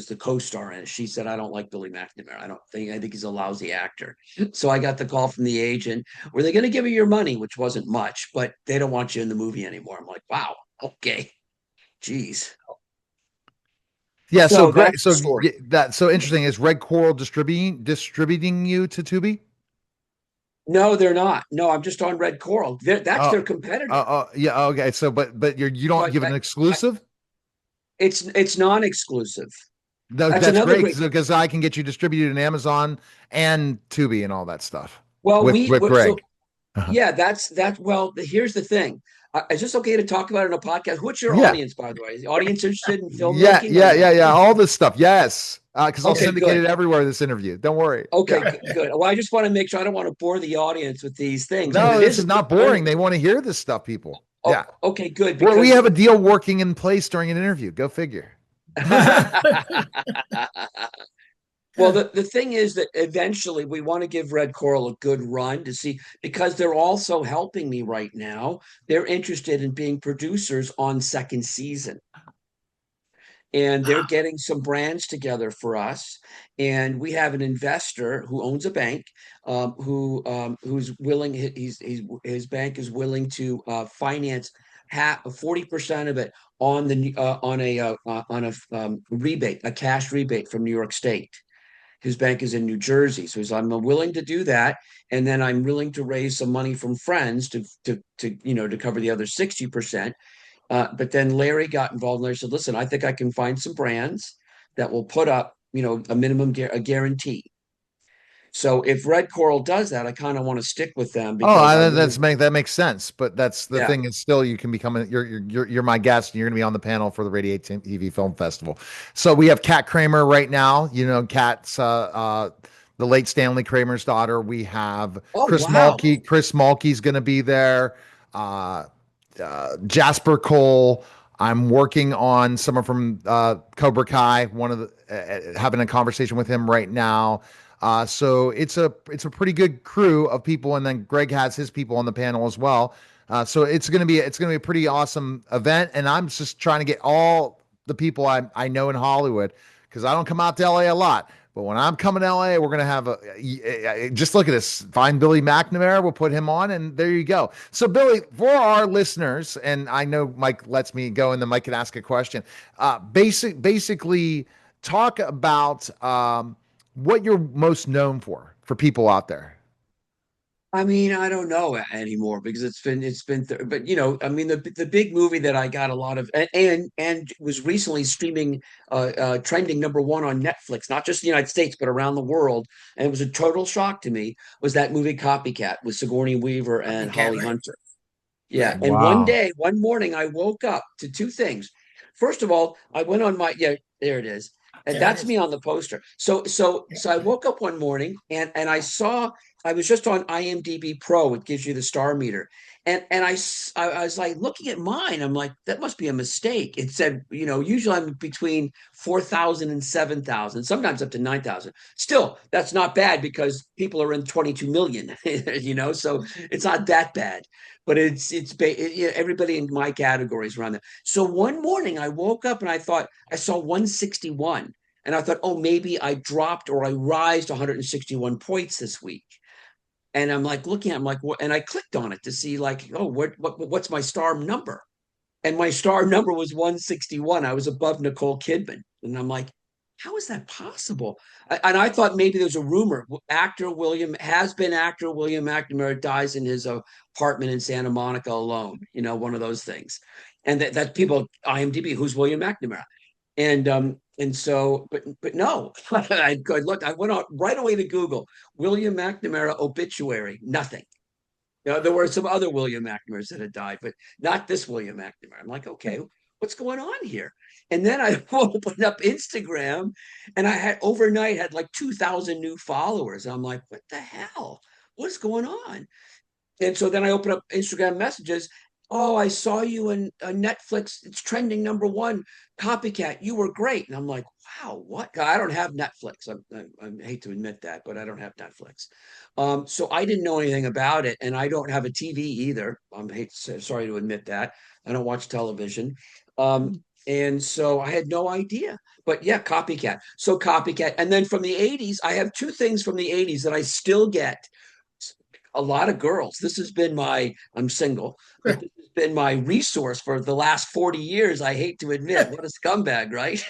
Speaker 5: the co-star in it, she said, "I don't like Billy McNamara. I think he's a lousy actor." So I got the call from the agent. "Were they going to give you your money?" Which wasn't much, but they don't want you in the movie anymore. I'm like, wow, okay, geez.
Speaker 1: Yeah. So
Speaker 5: So
Speaker 1: great.
Speaker 5: that's the
Speaker 1: So
Speaker 5: story.
Speaker 1: that's so interesting. Is Red Coral distributing you to Tubi?
Speaker 5: No, they're not. No, I'm just on Red Coral. That's
Speaker 1: Oh,
Speaker 5: their competitor.
Speaker 1: yeah. Okay. So, but you don't
Speaker 5: So
Speaker 1: give an
Speaker 5: I,
Speaker 1: exclusive?
Speaker 5: it's non-exclusive.
Speaker 1: No,
Speaker 5: That's
Speaker 1: that's
Speaker 5: another
Speaker 1: great
Speaker 5: great.
Speaker 1: because I can get you distributed in Amazon and Tubi and all that stuff
Speaker 5: Well,
Speaker 1: with
Speaker 5: so
Speaker 1: Greg. Uh-huh.
Speaker 5: yeah, that's well. Here's the thing. Is this okay to talk about it in a podcast? What's your
Speaker 1: Yeah.
Speaker 5: audience, by the way? Is the audience interested in
Speaker 1: Yeah,
Speaker 5: filmmaking or
Speaker 1: yeah, yeah,
Speaker 5: no?
Speaker 1: yeah. All this stuff. Yes. Because I'll
Speaker 5: Okay,
Speaker 1: syndicate
Speaker 5: good.
Speaker 1: it everywhere, this interview. Don't worry.
Speaker 5: Okay,
Speaker 1: Yeah.
Speaker 5: good. Well, I just want to make sure I don't want to bore the audience with these things, but
Speaker 1: No,
Speaker 5: it
Speaker 1: this
Speaker 5: is
Speaker 1: is not
Speaker 5: kind
Speaker 1: boring.
Speaker 5: of.
Speaker 1: They want to hear this stuff, people.
Speaker 5: Oh,
Speaker 1: Yeah.
Speaker 5: okay, good
Speaker 1: We
Speaker 5: because.
Speaker 1: have a deal working in place during an interview. Go figure.
Speaker 5: Well, the thing is that eventually we want to give Red Coral a good run to see because they're also helping me right now. They're interested in being producers on second season. And they're getting some brands together for us. And we have an investor who owns a bank, who's willing. His bank is willing to finance 40% of it on a rebate, a cash rebate from New York State. His bank is in New Jersey, so I'm willing to do that, and then I'm willing to raise some money from friends to cover the other 60%. But then Larry got involved, and Larry said, "Listen, I think I can find some brands that will put up, a minimum a guarantee." So if Red Coral does that, I kind of want to stick with them
Speaker 1: Oh,
Speaker 5: because I really,
Speaker 1: that makes sense. But that's the
Speaker 5: yeah.
Speaker 1: thing is still you can become you're my guest and you're gonna be on the panel for the Radiate TV Film Festival. So we have Kat Kramer right now. You know, Kat's the late Stanley Kramer's daughter. We have
Speaker 5: Oh
Speaker 1: Chris
Speaker 5: wow,
Speaker 1: Mulkey. Chris Mulkey's gonna be there. Uh, Jasper Cole. I'm working on someone from Cobra Kai. One of the having a conversation with him right now. So it's a pretty good crew of people, and then Greg has his people on the panel as well. So it's gonna be a pretty awesome event, and I'm just trying to get all the people I know in Hollywood because I don't come out to LA a lot. But when I'm coming to LA, we're gonna have just look at this. Find Billy McNamara, we'll put him on, and there you go. So Billy, for our listeners, and I know Mike lets me go, and then Mike can ask a question. Basically, talk about what you're most known for people out there.
Speaker 5: I mean, I don't know anymore because but I mean, the big movie that I got a lot of and was recently streaming, trending #1 on Netflix, not just the United States but around the world, and it was a total shock to me. Was that movie Copycat with Sigourney Weaver and
Speaker 4: Copycat,
Speaker 5: Holly
Speaker 4: right?
Speaker 5: Hunter?
Speaker 4: Yeah.
Speaker 5: Yeah, and
Speaker 1: Wow.
Speaker 5: one morning, I woke up to two things. First of all, I went on my yeah, there it is, and
Speaker 4: There it
Speaker 5: that's
Speaker 4: is.
Speaker 5: me on the poster. So I woke up one morning and I was just on IMDb Pro. It gives you the star meter, and I was like looking at mine. I'm like, that must be a mistake. It said, usually I'm between 4,000 and 7,000, sometimes up to 9,000. Still, that's not bad because people are in 22 million. So it's not that bad, but everybody in my category is around there. So one morning I woke up and I thought I saw 161, and I thought, oh, maybe I dropped or I rised 161 points this week. And I'm like looking at, I'm like, what? And I clicked on it to see like, oh, what's my star number? And my star number was 161. I was above Nicole Kidman, and I'm like, how is that possible? And I thought maybe there's a rumor. Actor William McNamara dies in his apartment in Santa Monica alone. One of those things. And that people IMDb, who's William McNamara? And so, but no, I looked. I went on right away to Google William McNamara obituary. Nothing. There were some other William McNamara's that had died, but not this William McNamara. I'm like, okay, what's going on here? And then I opened up Instagram, and I had overnight had like 2,000 new followers. I'm like, what the hell? What's going on? And so then I open up Instagram messages. Oh, I saw you in Netflix. It's trending #1. Copycat. You were great. And I'm like, wow, what? I don't have Netflix. I hate to admit that, but I don't have Netflix. So I didn't know anything about it, and I don't have a TV either. Sorry to admit that. I don't watch television. And so I had no idea. But yeah, Copycat. So Copycat. And then from the 80s, I have two things from the 80s that I still get a lot of girls. This has been I'm single, but this has been my resource for the last 40 years. I hate to admit, what a scumbag, right?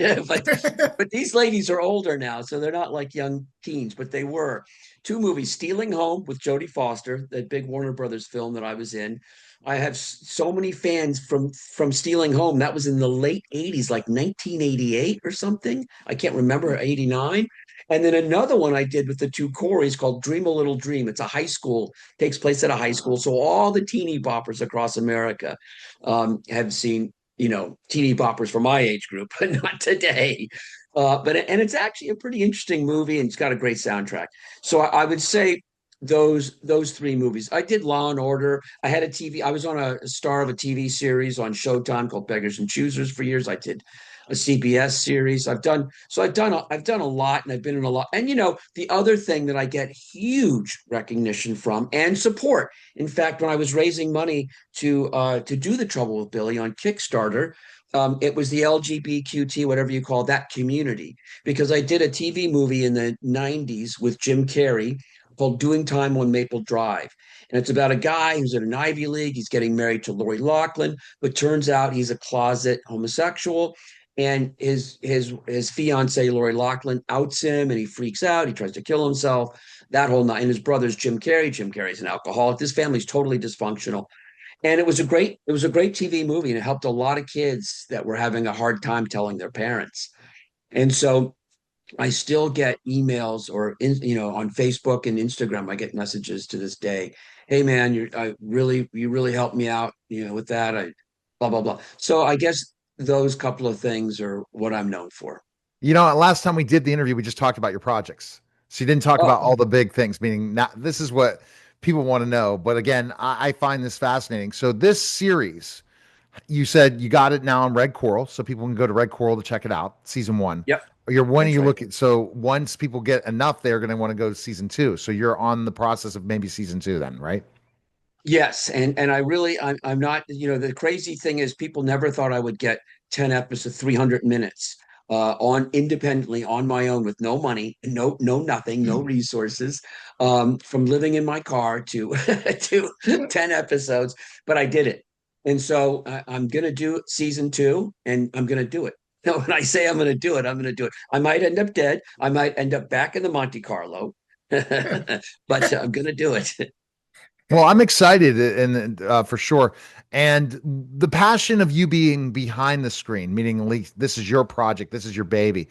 Speaker 5: But these ladies are older now, so they're not like young teens, but they were. Two movies: Stealing Home with Jodie Foster, that big Warner Brothers film that I was in. I have so many fans from Stealing Home. That was in the late 80s, like 1988 or something. I can't remember, 89. And then another one I did with the two Coreys called Dream a Little Dream. It's a high school, takes place at a high school. So all the teeny boppers across America have seen, teeny boppers for my age group, but not today. And it's actually a pretty interesting movie, and it's got a great soundtrack. So I would say those three movies. I did Law and Order. I had a TV. I was on a star of a TV series on Showtime called Beggars and Choosers for years. I did a CBS series. I've done a lot, and I've been in a lot. And the other thing that I get huge recognition from and support. In fact, when I was raising money to do The Trouble with Billy on Kickstarter, it was the LGBTQT, whatever you call that community, because I did a TV movie in the 90s with Jim Carrey called Doing Time on Maple Drive. And it's about a guy who's in an Ivy League. He's getting married to Lori Loughlin, but turns out he's a closet homosexual. And his fiancee, Lori Loughlin, outs him, and he freaks out. He tries to kill himself. That whole night. And his brother's Jim Carrey. Jim Carrey's an alcoholic. This family's totally dysfunctional. And it was a great TV movie, and it helped a lot of kids that were having a hard time telling their parents. And so I still get emails or on Facebook and Instagram. I get messages to this day. Hey man, you really helped me out, with that. I blah blah blah. So I guess those couple of things are what I'm known for.
Speaker 1: Last time we did the interview, we just talked about your projects. So you didn't talk about all the big things, meaning this is what people want to know. But again, I find this fascinating. So this series, you said you got it now on Red Coral, so people can go to Red Coral to check it out, season 1.
Speaker 5: Yep.
Speaker 1: When are you looking? So once people get enough, they're going to want to go to season 2. So you're on the process of maybe season 2 then, right?
Speaker 5: Yes, and I'm not. The crazy thing is, people never thought I would get 10 episodes, 300 minutes on independently on my own with no money, no nothing, no resources, from living in my car to to 10 episodes. But I did it, and so I'm going to do season 2, and I'm going to do it. When I say I'm going to do it, I'm going to do it. I might end up dead. I might end up back in the Monte Carlo, but I'm going to do it.
Speaker 1: Well, I'm excited and for sure. And the passion of you being behind the screen, meaning at least this is your project, this is your baby.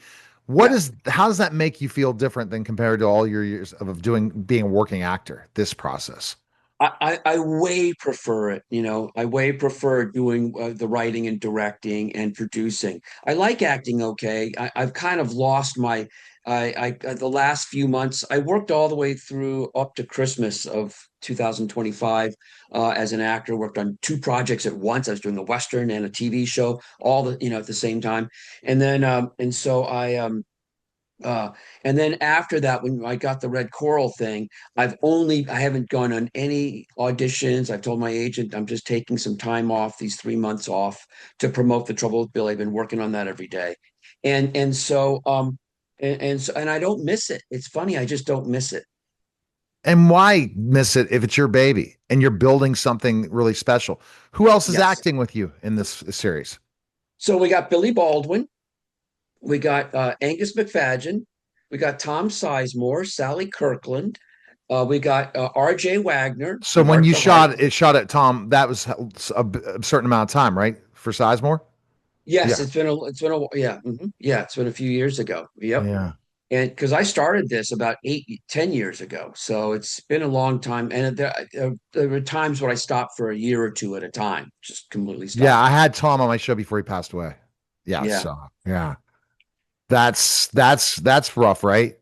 Speaker 1: How does that make you feel different than compared to all your years of being a working actor, this process?
Speaker 5: I way prefer it. I way prefer doing the writing and directing and producing. I like acting. Okay. I've kind of lost the last few months. I worked all the way through up to Christmas of 2025 as an actor. Worked on 2 projects at once. I was doing a Western and a TV show, all at the same time. And then and then after that, when I got the Red Coral thing, I haven't gone on any auditions. I've told my agent I'm just taking some time off, these 3 months off, to promote The Trouble with Billy. I've been working on that every day. So I don't miss it. It's funny, I just don't miss it.
Speaker 1: And why miss it if it's your baby and you're building something really special? Who else is acting with you in this series?
Speaker 5: So we got Billy Baldwin. We got Angus McFadden. We got Tom Sizemore, Sally Kirkland. We got R.J. Wagner.
Speaker 1: So when you shot at Tom, that was a certain amount of time, right? For Sizemore?
Speaker 5: Yes, it's been a few years ago. Yep.
Speaker 1: Yeah.
Speaker 5: And because I started this about 10 years ago, so it's been a long time. And there were times where I stopped for a year or 2 at a time, just completely stopped.
Speaker 1: Yeah, I had Tom on my show before he passed away. Yeah. So yeah. That's rough, right?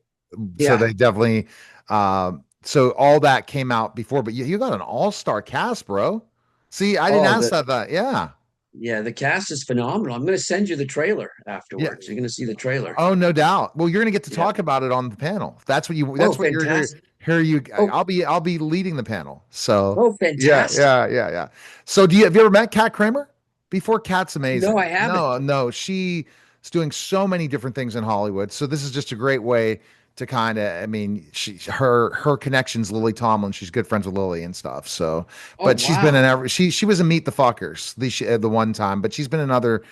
Speaker 5: Yeah.
Speaker 1: So they definitely so all that came out before, but you got an all-star cast, bro. See, I didn't ask that. Yeah.
Speaker 5: Yeah, the cast is phenomenal. I'm going to send you the trailer afterwards. Yeah. You're going to see the trailer.
Speaker 1: Oh, no doubt. Well, you're going to get to talk about it on the panel. That's what
Speaker 5: fantastic.
Speaker 1: you're here. I'll be leading the panel. So
Speaker 5: fantastic.
Speaker 1: Yeah. So have you ever met Kat Kramer before? Kat's amazing.
Speaker 5: No, I haven't.
Speaker 1: No, she is doing so many different things in Hollywood. So this is just a great way to kind of, I mean, her connections, Lily Tomlin, she's good friends with Lily and stuff. So,
Speaker 5: Oh,
Speaker 1: but she's been in
Speaker 5: wow.
Speaker 1: she was in Meet the Fuckers the one time, but she's been in other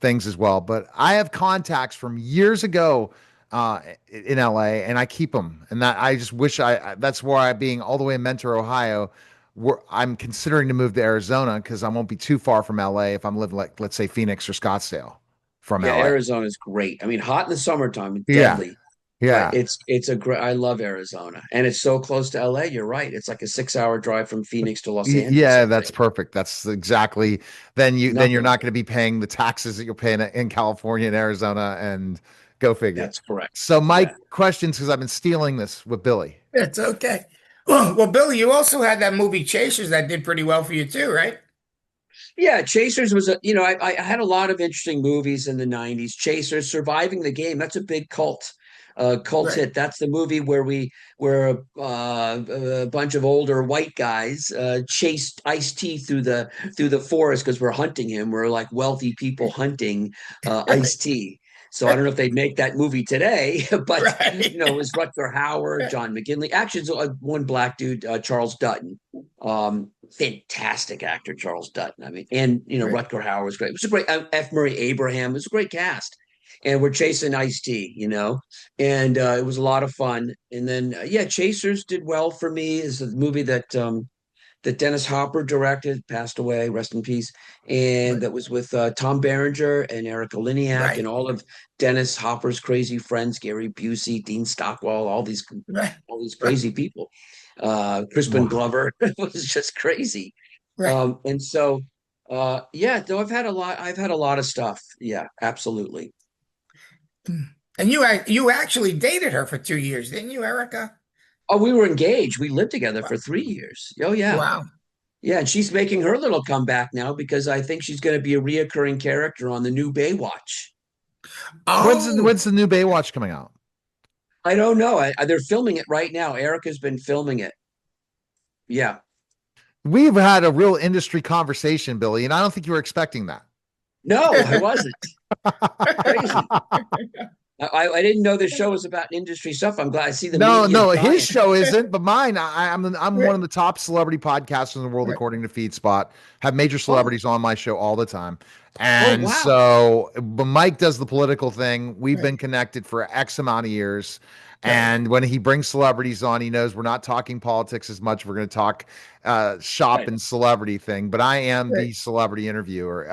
Speaker 1: things as well. But I have contacts from years ago in LA, and I keep them. And that I just wish that's why being all the way in Mentor, Ohio, where I'm considering to move to Arizona because I won't be too far from LA if I'm living like, let's say, Phoenix or Scottsdale from
Speaker 5: Yeah,
Speaker 1: LA.
Speaker 5: Arizona's great. I mean, hot in the summertime,
Speaker 1: Yeah.
Speaker 5: deadly, but
Speaker 1: Yeah.
Speaker 5: it's a great. I love Arizona, and it's so close to LA. You're right. It's like a 6 hour drive from Phoenix to Los Angeles,
Speaker 1: Yeah,
Speaker 5: I
Speaker 1: that's
Speaker 5: think.
Speaker 1: perfect. That's exactly then you're
Speaker 5: Nothing.
Speaker 1: not going to be paying the taxes that you're paying in California and Arizona and go figure.
Speaker 5: That's correct.
Speaker 1: So my
Speaker 5: Yeah.
Speaker 1: questions, because I've been stealing this with Billy.
Speaker 4: It's okay. Well, Billy, you also had that movie Chasers that did pretty well for you too, right?
Speaker 5: Yeah, Chasers was I had a lot of interesting movies in the 90s. Chasers, Surviving the Game, that's a big cult
Speaker 4: Right.
Speaker 5: hit. That's the movie where a bunch of older white guys chased Ice-T through the forest because we're hunting him. We're like wealthy people hunting Ice-T. So I don't know if they'd make that movie today, but
Speaker 4: Right.
Speaker 5: it was Rutger Hauer, John McGinley. Actually, it's one black dude, Charles Dutton. Fantastic actor, Charles Dutton. I mean, and
Speaker 4: Right.
Speaker 5: Rutger Hauer was great. It was a great F. Murray Abraham. It was a great cast, and we're chasing Ice-T, and it was a lot of fun. And then yeah, Chasers did well for me. Is a movie that Dennis Hopper directed, passed away, rest in peace, and
Speaker 4: Right.
Speaker 5: that was with Tom Berenger and Erica Liniak and
Speaker 4: Right.
Speaker 5: all of Dennis Hopper's crazy friends, Gary Busey, Dean Stockwell,
Speaker 4: Right.
Speaker 5: all these
Speaker 4: Right.
Speaker 5: crazy people. Crispin
Speaker 1: Wow.
Speaker 5: Glover was just crazy.
Speaker 4: Right.
Speaker 5: And so yeah, though I've had a lot of stuff. Yeah, absolutely.
Speaker 4: And you actually dated her for 2 years, didn't you, Erica?
Speaker 5: Oh, we were engaged. We lived together
Speaker 4: Wow.
Speaker 5: for 3 years. Oh yeah.
Speaker 4: Wow.
Speaker 5: Yeah, and she's making her little comeback now because I think she's going to be a reoccurring character on the new Baywatch.
Speaker 4: Oh,
Speaker 1: When's the new Baywatch coming out?
Speaker 5: I don't know. They're filming it right now. Erica's been filming it. Yeah.
Speaker 1: We've had a real industry conversation, Billy, and I don't think you were expecting that.
Speaker 5: No, I wasn't. Crazy. I didn't know the show was about industry stuff. I'm glad I see the
Speaker 1: No,
Speaker 5: media
Speaker 1: no, his
Speaker 5: giant.
Speaker 1: show isn't, but mine. I'm one
Speaker 4: right.
Speaker 1: of the top celebrity podcasters in the world,
Speaker 4: Right.
Speaker 1: according to FeedSpot. Have major
Speaker 5: Oh,
Speaker 1: celebrities on my show all the time,
Speaker 5: oh
Speaker 1: and
Speaker 5: wow.
Speaker 1: so but Mike does the political thing. We've
Speaker 4: Right.
Speaker 1: been connected for X amount of years,
Speaker 4: Right.
Speaker 1: and when he brings celebrities on, he knows we're not talking politics as much. We're going to talk shop
Speaker 5: Right.
Speaker 1: and celebrity thing. But I am
Speaker 4: Right.
Speaker 1: the celebrity interviewer,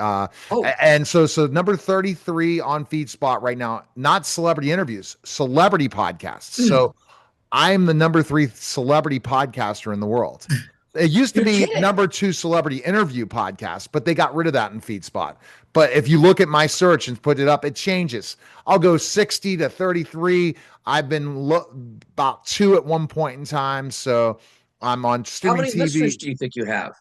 Speaker 5: Oh,
Speaker 1: and so number 33 on FeedSpot right now. Not celebrity interviews, celebrity podcasts. So. I'm the number 3 celebrity podcaster in the world. It used to
Speaker 5: you're
Speaker 1: be
Speaker 5: kidding.
Speaker 1: number 2 celebrity interview podcast, but they got rid of that in FeedSpot. But if you look at my search and put it up, it changes. I'll go 60 to 33. I've been about 2 at one point in time. So I'm on
Speaker 5: How
Speaker 1: streaming
Speaker 5: many listeners
Speaker 1: TV.
Speaker 5: do you think you have?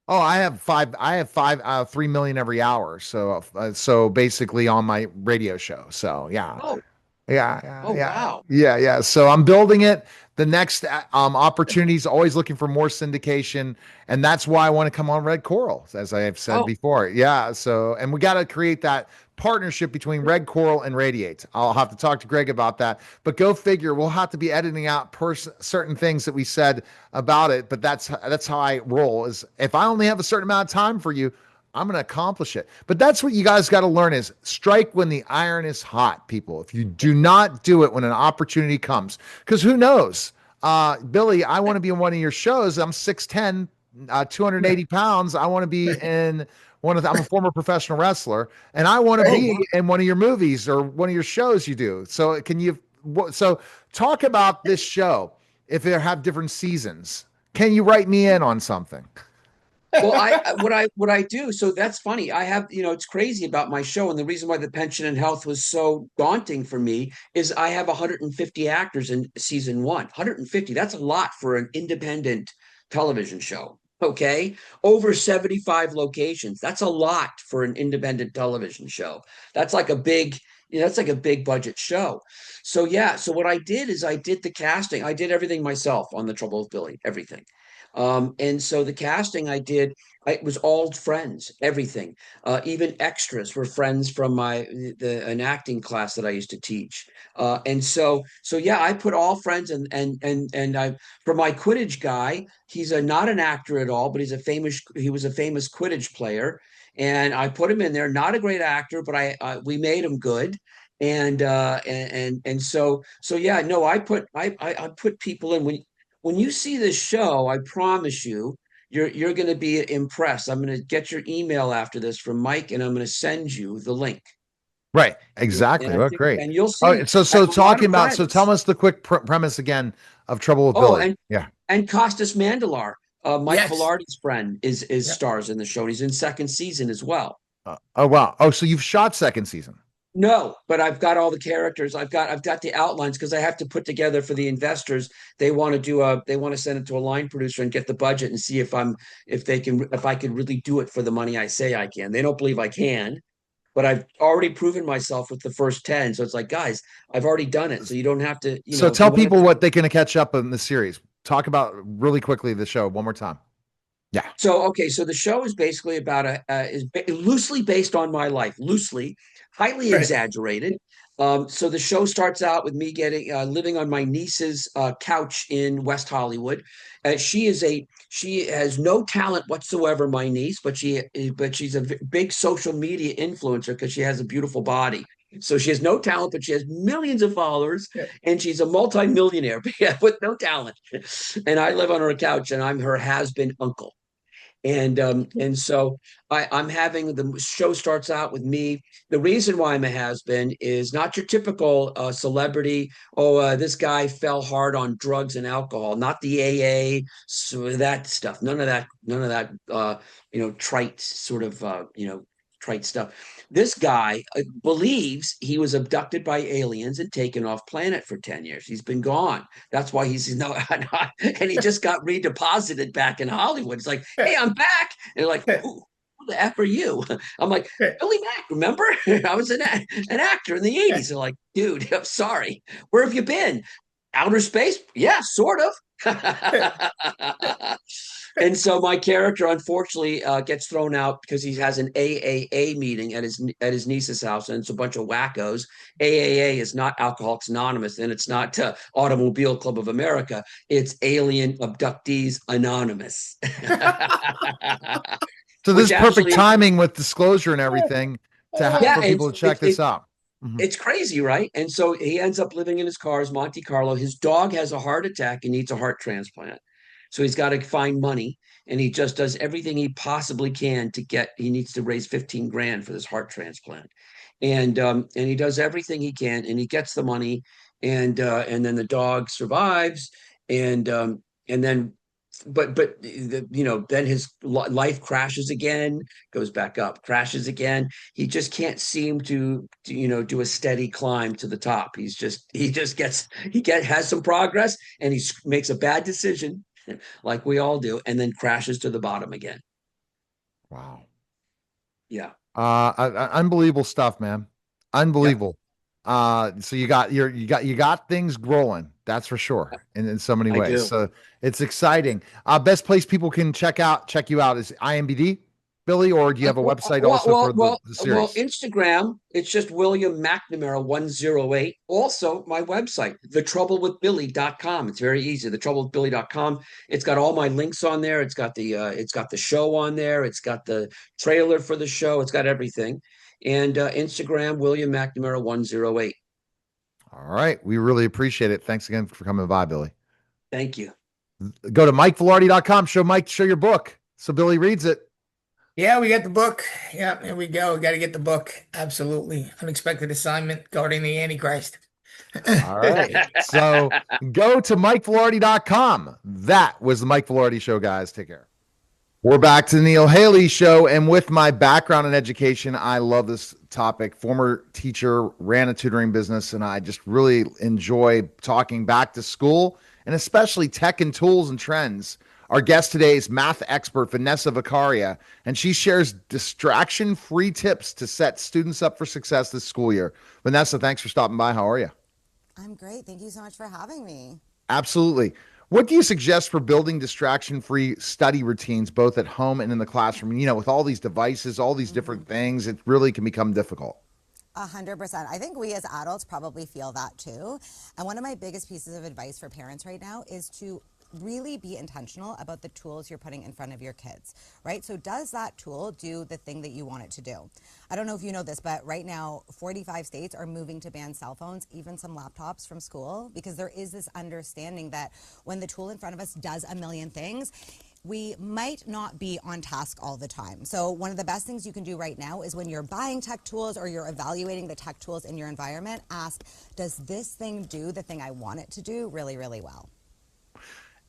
Speaker 1: Oh, I have 5. I have 3 million every hour. So basically on my radio show. So yeah.
Speaker 5: Oh,
Speaker 1: Yeah, yeah,
Speaker 5: oh
Speaker 1: yeah,
Speaker 5: wow.
Speaker 1: yeah, yeah. So I'm building it. The next opportunities, always looking for more syndication, and that's why I want to come on Red Coral, as I have said
Speaker 5: Oh,
Speaker 1: before. Yeah. So, and we got to create that partnership between Red Coral and Radiate. I'll have to talk to Greg about that. But go figure, we'll have to be editing out certain things that we said about it. But that's how I roll. Is if I only have a certain amount of time for you, I'm going to accomplish it. But that's what you guys got to learn is strike when the iron is hot, people. If you do not do it when an opportunity comes, because who knows? Billy, I want to be in one of your shows. I'm 6'10", 280 pounds. I want to be in I'm a former professional wrestler, and I want to
Speaker 4: Right.
Speaker 1: be in one of your movies or one of your shows you do. So so talk about this show if they have different seasons. Can you write me in on something?
Speaker 5: well, what I do. So that's funny. I have, it's crazy about my show, and the reason why the pension and health was so daunting for me is I have 150 actors in season 1. 150. That's a lot for an independent television show. Okay, over 75 locations. That's a lot for an independent television show. That's like a big, that's like a big budget show. So yeah, so what I did is I did the casting. I did everything myself on The Trouble with Billy, everything. And so the casting I did, it was all friends, everything. Even extras were friends from an acting class that I used to teach. And so yeah, I put all friends, and I, for my Quidditch guy, he's not an actor at all, but he was a famous Quidditch player, and I put him in there. Not a great actor, but we made him good. And yeah, no, I put people in. When you see this show, I promise you, you're going to be impressed. I'm going to get your email after this from Mike, and I'm going to send you the link.
Speaker 1: Right.
Speaker 5: And
Speaker 1: Exactly.
Speaker 5: I
Speaker 1: Well,
Speaker 5: think,
Speaker 1: great.
Speaker 5: and you'll
Speaker 1: All
Speaker 5: see.
Speaker 1: right. So,
Speaker 5: I have a lot
Speaker 1: talking
Speaker 5: of
Speaker 1: about, so tell
Speaker 5: friends.
Speaker 1: us the quick premise again of Trouble with
Speaker 5: Oh,
Speaker 1: Billy. Yeah.
Speaker 5: and Costas Mandalar, Mike
Speaker 4: Yes.
Speaker 5: Vilardi's friend, is
Speaker 4: Yeah.
Speaker 5: stars in the show. And he's in second season as well.
Speaker 1: Oh, wow. Oh, so you've shot second season.
Speaker 5: No, but I've got all the characters. I've got the outlines because I have to put together for the investors. They want to send it to a line producer and get the budget and see if I can really do it for the money I say I can. They don't believe I can, but I've already proven myself with the first 10. So it's like, guys, I've already done it. So you don't have to,
Speaker 1: So
Speaker 5: if you
Speaker 1: tell
Speaker 5: want
Speaker 1: people
Speaker 5: to.
Speaker 1: what they can catch up in the series. Talk about really quickly the show one more time. Yeah.
Speaker 5: So okay, so the show is basically about loosely based on my life, loosely, highly
Speaker 4: Right.
Speaker 5: exaggerated. So the show starts out with me getting living on my niece's couch in West Hollywood. She has no talent whatsoever, my niece, but she's a big social media influencer because she has a beautiful body. So she has no talent, but she has millions of followers,
Speaker 4: Yeah.
Speaker 5: and she's a multimillionaire with no talent. And I live on her couch, and I'm her has-been uncle. And so I'm having the show starts out with me. The reason why I'm a has-been is not your typical celebrity. Oh, this guy fell hard on drugs and alcohol. Not the AA, so that stuff. None of that. None of that. Trite sort of trite stuff. This guy believes he was abducted by aliens and taken off planet for 10 years. He's been gone. That's why he's no, and he just got redeposited back in Hollywood. It's like, hey, I'm back. And they're like, who the F are you? I'm like, Billy Mack, remember? I was an actor in the 80s. They're like, dude, I'm sorry. Where have you been? Outer space? Yeah, sort of. And so my character, unfortunately, gets thrown out because he has an AAA meeting at his niece's house, and it's a bunch of wackos. AAA is not Alcoholics Anonymous, and it's not Automobile Club of America. It's Alien Abductees Anonymous.
Speaker 1: So this
Speaker 5: Which
Speaker 1: is perfect
Speaker 5: actually,
Speaker 1: timing with disclosure and everything
Speaker 5: yeah,
Speaker 1: for people to check this out. Mhm.
Speaker 5: it's crazy, right? And so he ends up living in his cars, Monte Carlo. His dog has a heart attack and needs a heart transplant. So he's got to find money, and he just does everything he possibly can he needs to raise 15 grand for this heart transplant. And he does everything he can, and he gets the money, and then the dog survives, and then then his life crashes again, goes back up, crashes again. He just can't seem to do a steady climb to the top. Has some progress, and he makes a bad decision, like we all do, and then crashes to the bottom again.
Speaker 1: Wow.
Speaker 5: Yeah.
Speaker 1: Unbelievable stuff, man. Unbelievable. So you got things rolling. That's for sure. In so many
Speaker 5: I
Speaker 1: ways.
Speaker 5: do.
Speaker 1: So it's exciting. Best place people can check you out is IMBD, Billy, or do you have a website also for the
Speaker 5: Well,
Speaker 1: series?
Speaker 5: Instagram, it's just William McNamara 108. Also, my website, thetroublewithbilly.com. It's very easy. Thetroublewithbilly.com. It's got all my links on there. It's got the show on there. It's got the trailer for the show. It's got everything. And Instagram, William McNamara 108.
Speaker 1: All right. We really appreciate it. Thanks again for coming by, Billy.
Speaker 5: Thank you.
Speaker 1: Go to MikeVilardi.com. Show your book so Billy reads it.
Speaker 4: Yeah, we got the book. Yeah, here we go. We got to get the book. Absolutely. Unexpected assignment guarding the Antichrist.
Speaker 1: All right. So go to MikeVilardi.com. That was the Mike Vilardi Show, guys. Take care. We're back to the Neil Haley Show. And with my background in education, I love this topic. Former teacher, ran a tutoring business, and I just really enjoy talking back to school and especially tech and tools and trends. Our guest today is math expert Vanessa Vakharia, and she shares distraction-free tips to set students up for success this school year. Vanessa, thanks for stopping by. How are you?
Speaker 6: I'm great. Thank you so much for having me.
Speaker 1: Absolutely. What do you suggest for building distraction-free study routines, both at home and in the classroom? With all these devices, all these different things, it really can become difficult.
Speaker 6: 100%. I think we as adults probably feel that too. And one of my biggest pieces of advice for parents right now is to really be intentional about the tools you're putting in front of your kids, right? So does that tool do the thing that you want it to do? I don't know if you know this, but right now 45 states are moving to ban cell phones, even some laptops from school, because there is this understanding that when the tool in front of us does a million things, we might not be on task all the time. So one of the best things you can do right now is when you're buying tech tools or you're evaluating the tech tools in your environment, ask, does this thing do the thing I want it to do really, really well?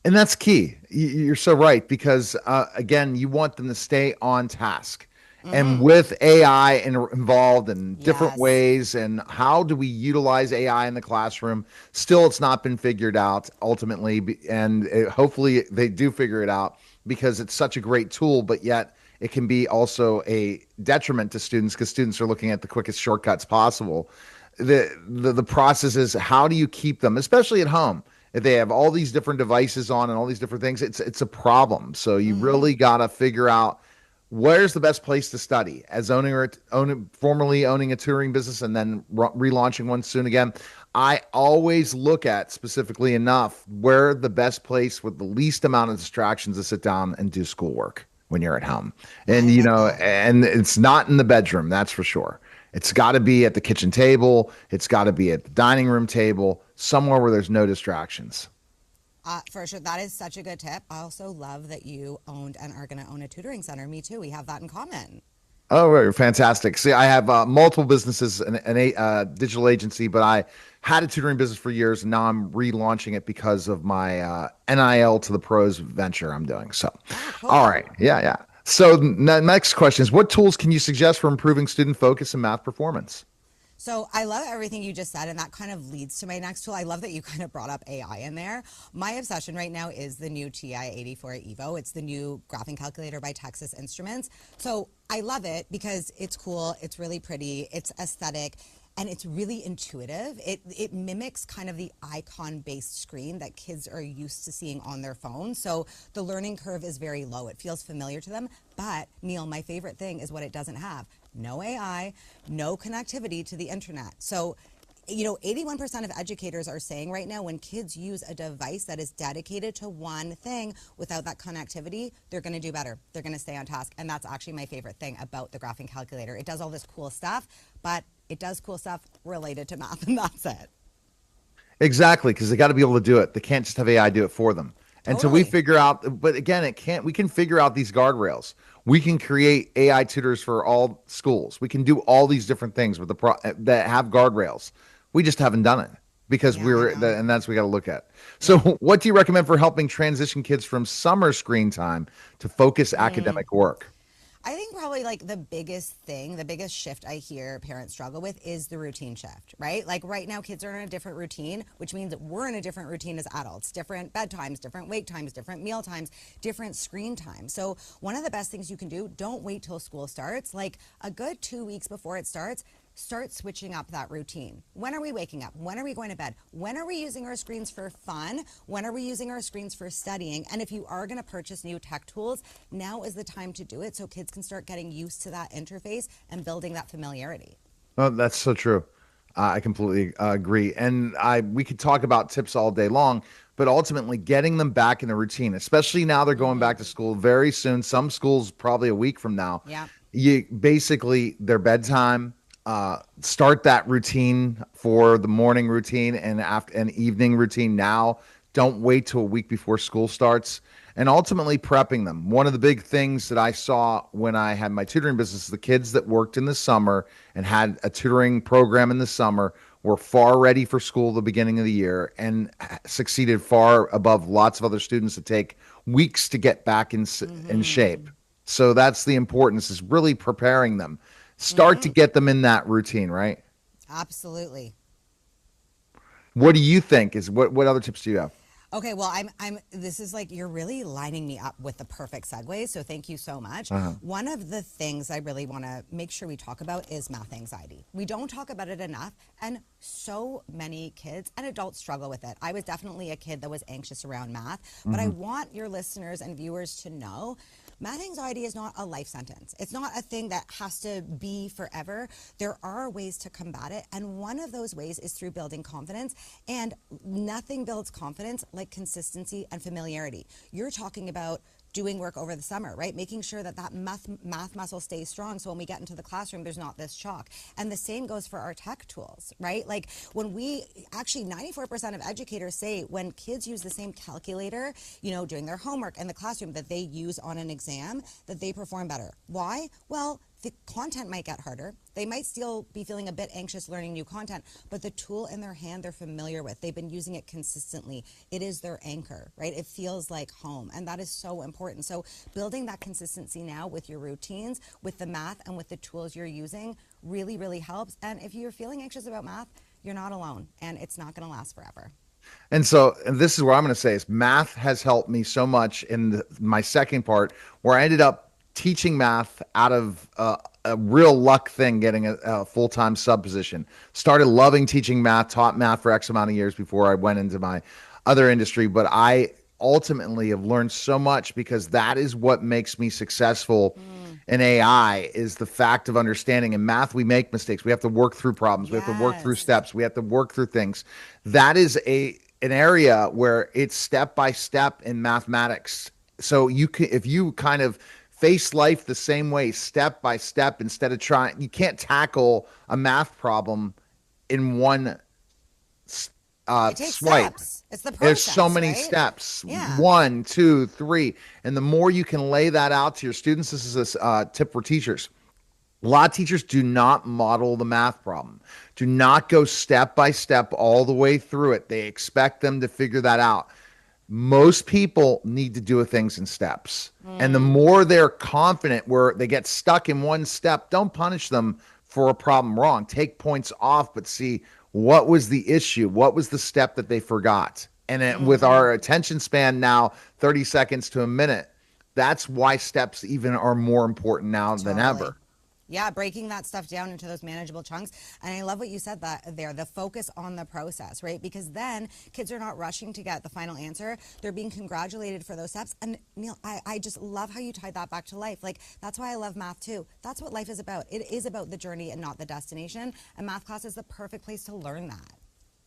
Speaker 1: And that's key. You're so right, because again, you want them to stay on task. And with AI involved in different
Speaker 6: Yes.
Speaker 1: ways, and how do we utilize AI in the classroom? Still, it's not been figured out ultimately, and hopefully they do figure it out, because it's such a great tool, but yet it can be also a detriment to students, because students are looking at the quickest shortcuts possible. The process is, how do you keep them, especially at home? If they have all these different devices on and all these different things, it's a problem. So you really got to figure out where's the best place to study. As formerly owning a tutoring business and then relaunching one soon again, I always look at, specifically enough, where the best place with the least amount of distractions to sit down and do schoolwork when you're at home. And and it's not in the bedroom, that's for sure. It's got to be at the kitchen table. It's got to be at the dining room table, somewhere where there's no distractions.
Speaker 6: For sure. That is such a good tip. I also love that you owned and are going to own a tutoring center. Me too. We have that in common.
Speaker 1: Oh, right. Fantastic. See, I have multiple businesses and a digital agency, but I had a tutoring business for years, and now I'm relaunching it because of my NIL to the pros venture I'm doing. So,
Speaker 6: Cool.
Speaker 1: all right. Yeah. So next question is, what tools can you suggest for improving student focus and math performance?
Speaker 6: So I love everything you just said, and that kind of leads to my next tool. I love that you kind of brought up AI in there. My obsession right now is the new TI-84 Evo. It's the new graphing calculator by Texas Instruments. So I love it because it's cool, it's really pretty, it's aesthetic, and it's really intuitive. It mimics kind of the icon-based screen that kids are used to seeing on their phone. So the learning curve is very low. It feels familiar to them. But Neil, my favorite thing is what it doesn't have. No AI, no connectivity to the internet. So 81% of educators are saying right now, when kids use a device that is dedicated to one thing without that connectivity, they're going to do better. They're going to stay on task. And that's actually my favorite thing about the graphing calculator. It does all this cool stuff, but it does cool stuff related to math, and that's it.
Speaker 1: Exactly, because they got to be able to do it. They can't just have AI do it for them. And so we figure out, but again, we can figure out these guardrails. We can create AI tutors for all schools. We can do all these different things with that have guardrails. We just haven't done it because and that's what we got to look at. So what do you recommend for helping transition kids from summer screen time to focus academic work?
Speaker 6: I think probably like the biggest shift I hear parents struggle with is the routine shift, right? Like right now kids are in a different routine, which means that we're in a different routine as adults, different bedtimes, different wake times, different meal times, different screen time. So one of the best things you can do, don't wait till school starts. Like a good 2 weeks before it starts, start switching up that routine. When are we waking up? When are we going to bed? When are we using our screens for fun? When are we using our screens for studying? And if you are going to purchase new tech tools, now is the time to do it so kids can start getting used to that interface and building that familiarity.
Speaker 1: Oh, that's so true. I completely agree. And we could talk about tips all day long, but ultimately getting them back in the routine, especially now they're going back to school very soon. Some schools probably a week from now.
Speaker 6: Yeah.
Speaker 1: You basically their bedtime, start that routine for the morning routine and evening routine now. Don't wait till a week before school starts. And ultimately prepping them. One of the big things that I saw when I had my tutoring business, the kids that worked in the summer and had a tutoring program in the summer were far ready for school at the beginning of the year and succeeded far above lots of other students that take weeks to get back in shape. So that's the importance, is really preparing them. Start to get them in that routine, right?
Speaker 6: Absolutely.
Speaker 1: What do you think what other tips do you have?
Speaker 6: Okay, well, this is like, you're really lining me up with the perfect segue. So thank you so much. One of the things I really want to make sure we talk about is math anxiety. We don't talk about it enough. And so many kids and adults struggle with it. I was definitely a kid that was anxious around math, but I want your listeners and viewers to know math anxiety is not a life sentence. It's not a thing that has to be forever. There are ways to combat it. And one of those ways is through building confidence. And nothing builds confidence like consistency and familiarity. You're talking about doing work over the summer, right? Making sure that math muscle stays strong, so when we get into the classroom, there's not this shock. And the same goes for our tech tools, right? Like when actually 94% of educators say when kids use the same calculator, doing their homework in the classroom that they use on an exam, that they perform better. Why? Well, the content might get harder. They might still be feeling a bit anxious learning new content, but the tool in their hand they're familiar with. They've been using it consistently. It is their anchor, right? It feels like home, and that is so important. So building that consistency now with your routines, with the math, and with the tools you're using really, really helps. And if you're feeling anxious about math, you're not alone, and it's not going to last forever.
Speaker 1: And this is where I'm going to say is math has helped me so much in my second part, where I ended up teaching math out of a real luck thing, getting a full-time sub position. Started loving teaching math, taught math for X amount of years before I went into my other industry. But I ultimately have learned so much because that is what makes me successful in AI, is the fact of understanding. In math, we make mistakes. We have to work through problems. We have to work through steps. We have to work through things. That is an area where it's step by step in mathematics. So if you kind of face life the same way, step by step, instead of trying, you can't tackle a math problem in one
Speaker 6: it takes
Speaker 1: swipe.
Speaker 6: Steps. It's the process.
Speaker 1: There's so many
Speaker 6: right?
Speaker 1: steps.
Speaker 6: Yeah.
Speaker 1: 1, 2, 3. And the more you can lay that out to your students, this is a tip for teachers. A lot of teachers do not model the math problem, do not go step by step all the way through it. They expect them to figure that out. Most people need to do things in steps. And the more they're confident, where they get stuck in one step, don't punish them for a problem wrong. Take points off, but see what was the issue? What was the step that they forgot? And with our attention span now, 30 seconds to a minute, that's why steps even are more important now than ever.
Speaker 6: Yeah, breaking that stuff down into those manageable chunks. And I love what you said the focus on the process, right? Because then kids are not rushing to get the final answer. They're being congratulated for those steps. And Neil, I just love how you tied that back to life. Like, that's why I love math too. That's what life is about. It is about the journey and not the destination. And math class is the perfect place to learn that.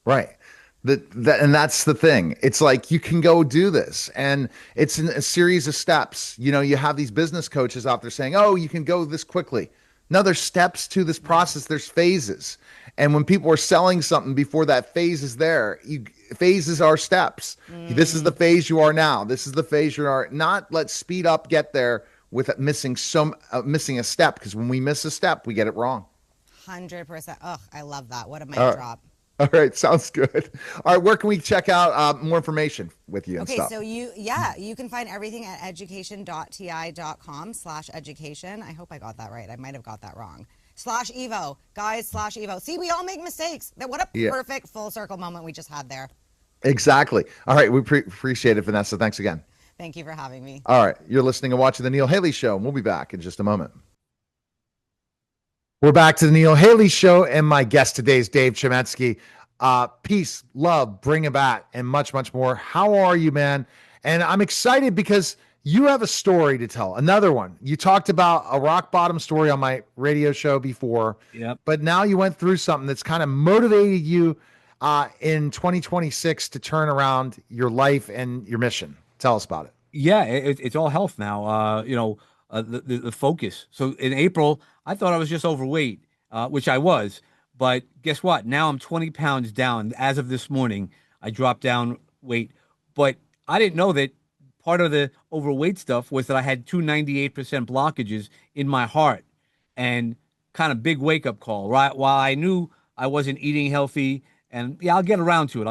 Speaker 1: Right. And that's the thing. It's like, you can go do this, and it's a series of steps. You have these business coaches out there saying, oh, you can go this quickly. No, there's steps to this process. There's phases. And when people are selling something before that phase is there, phases are steps. This is the phase you are now. This is the phase you are. Not let's speed up, get there with missing a step, because when we miss a step, we get it wrong.
Speaker 6: 100%. Ugh, I love that. What a mic drop.
Speaker 1: All right, sounds good. All right, where can we check out more information with you and stuff?
Speaker 6: So you can find everything at education.ti.com/education. I hope I got that right. I might have got that wrong. /Evo, guys, /Evo. See, we all make mistakes. What a perfect full circle moment we just had there.
Speaker 1: Exactly. All right, we appreciate it, Vanessa. Thanks again.
Speaker 6: Thank you for having me.
Speaker 1: All right, you're listening and watching The Neil Haley Show, and we'll be back in just a moment. We're back to The Neil Haley Show, and my guest today is Dave Chemetsky. Peace, love, bring it back, and much, much more. How are you, man? And I'm excited because you have a story to tell, another one. You talked about a rock bottom story on my radio show before, but now you went through something that's kind of motivated you in 2026 to turn around your life and your mission. Tell us about it.
Speaker 7: Yeah, it's all health now. The focus. So in April, I thought I was just overweight, which I was. But guess what? Now I'm 20 pounds down. As of this morning, I dropped down weight. But I didn't know that part of the overweight stuff was that I had 298% blockages in my heart, and kind of big wake-up call, right? While I knew I wasn't eating healthy, and I'll get around to it.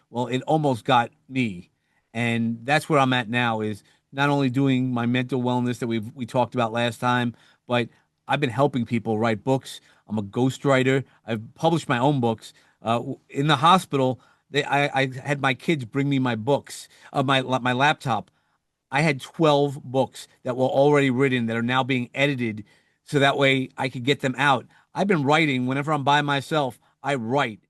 Speaker 7: Well, it almost got me. And that's where I'm at now, is not only doing my mental wellness that we talked about last time, but I've been helping people write books. I'm a ghostwriter. I've published my own books. In the hospital, I had my kids bring me my books, my laptop. I had 12 books that were already written that are now being edited so that way I could get them out. I've been writing whenever I'm by myself. I write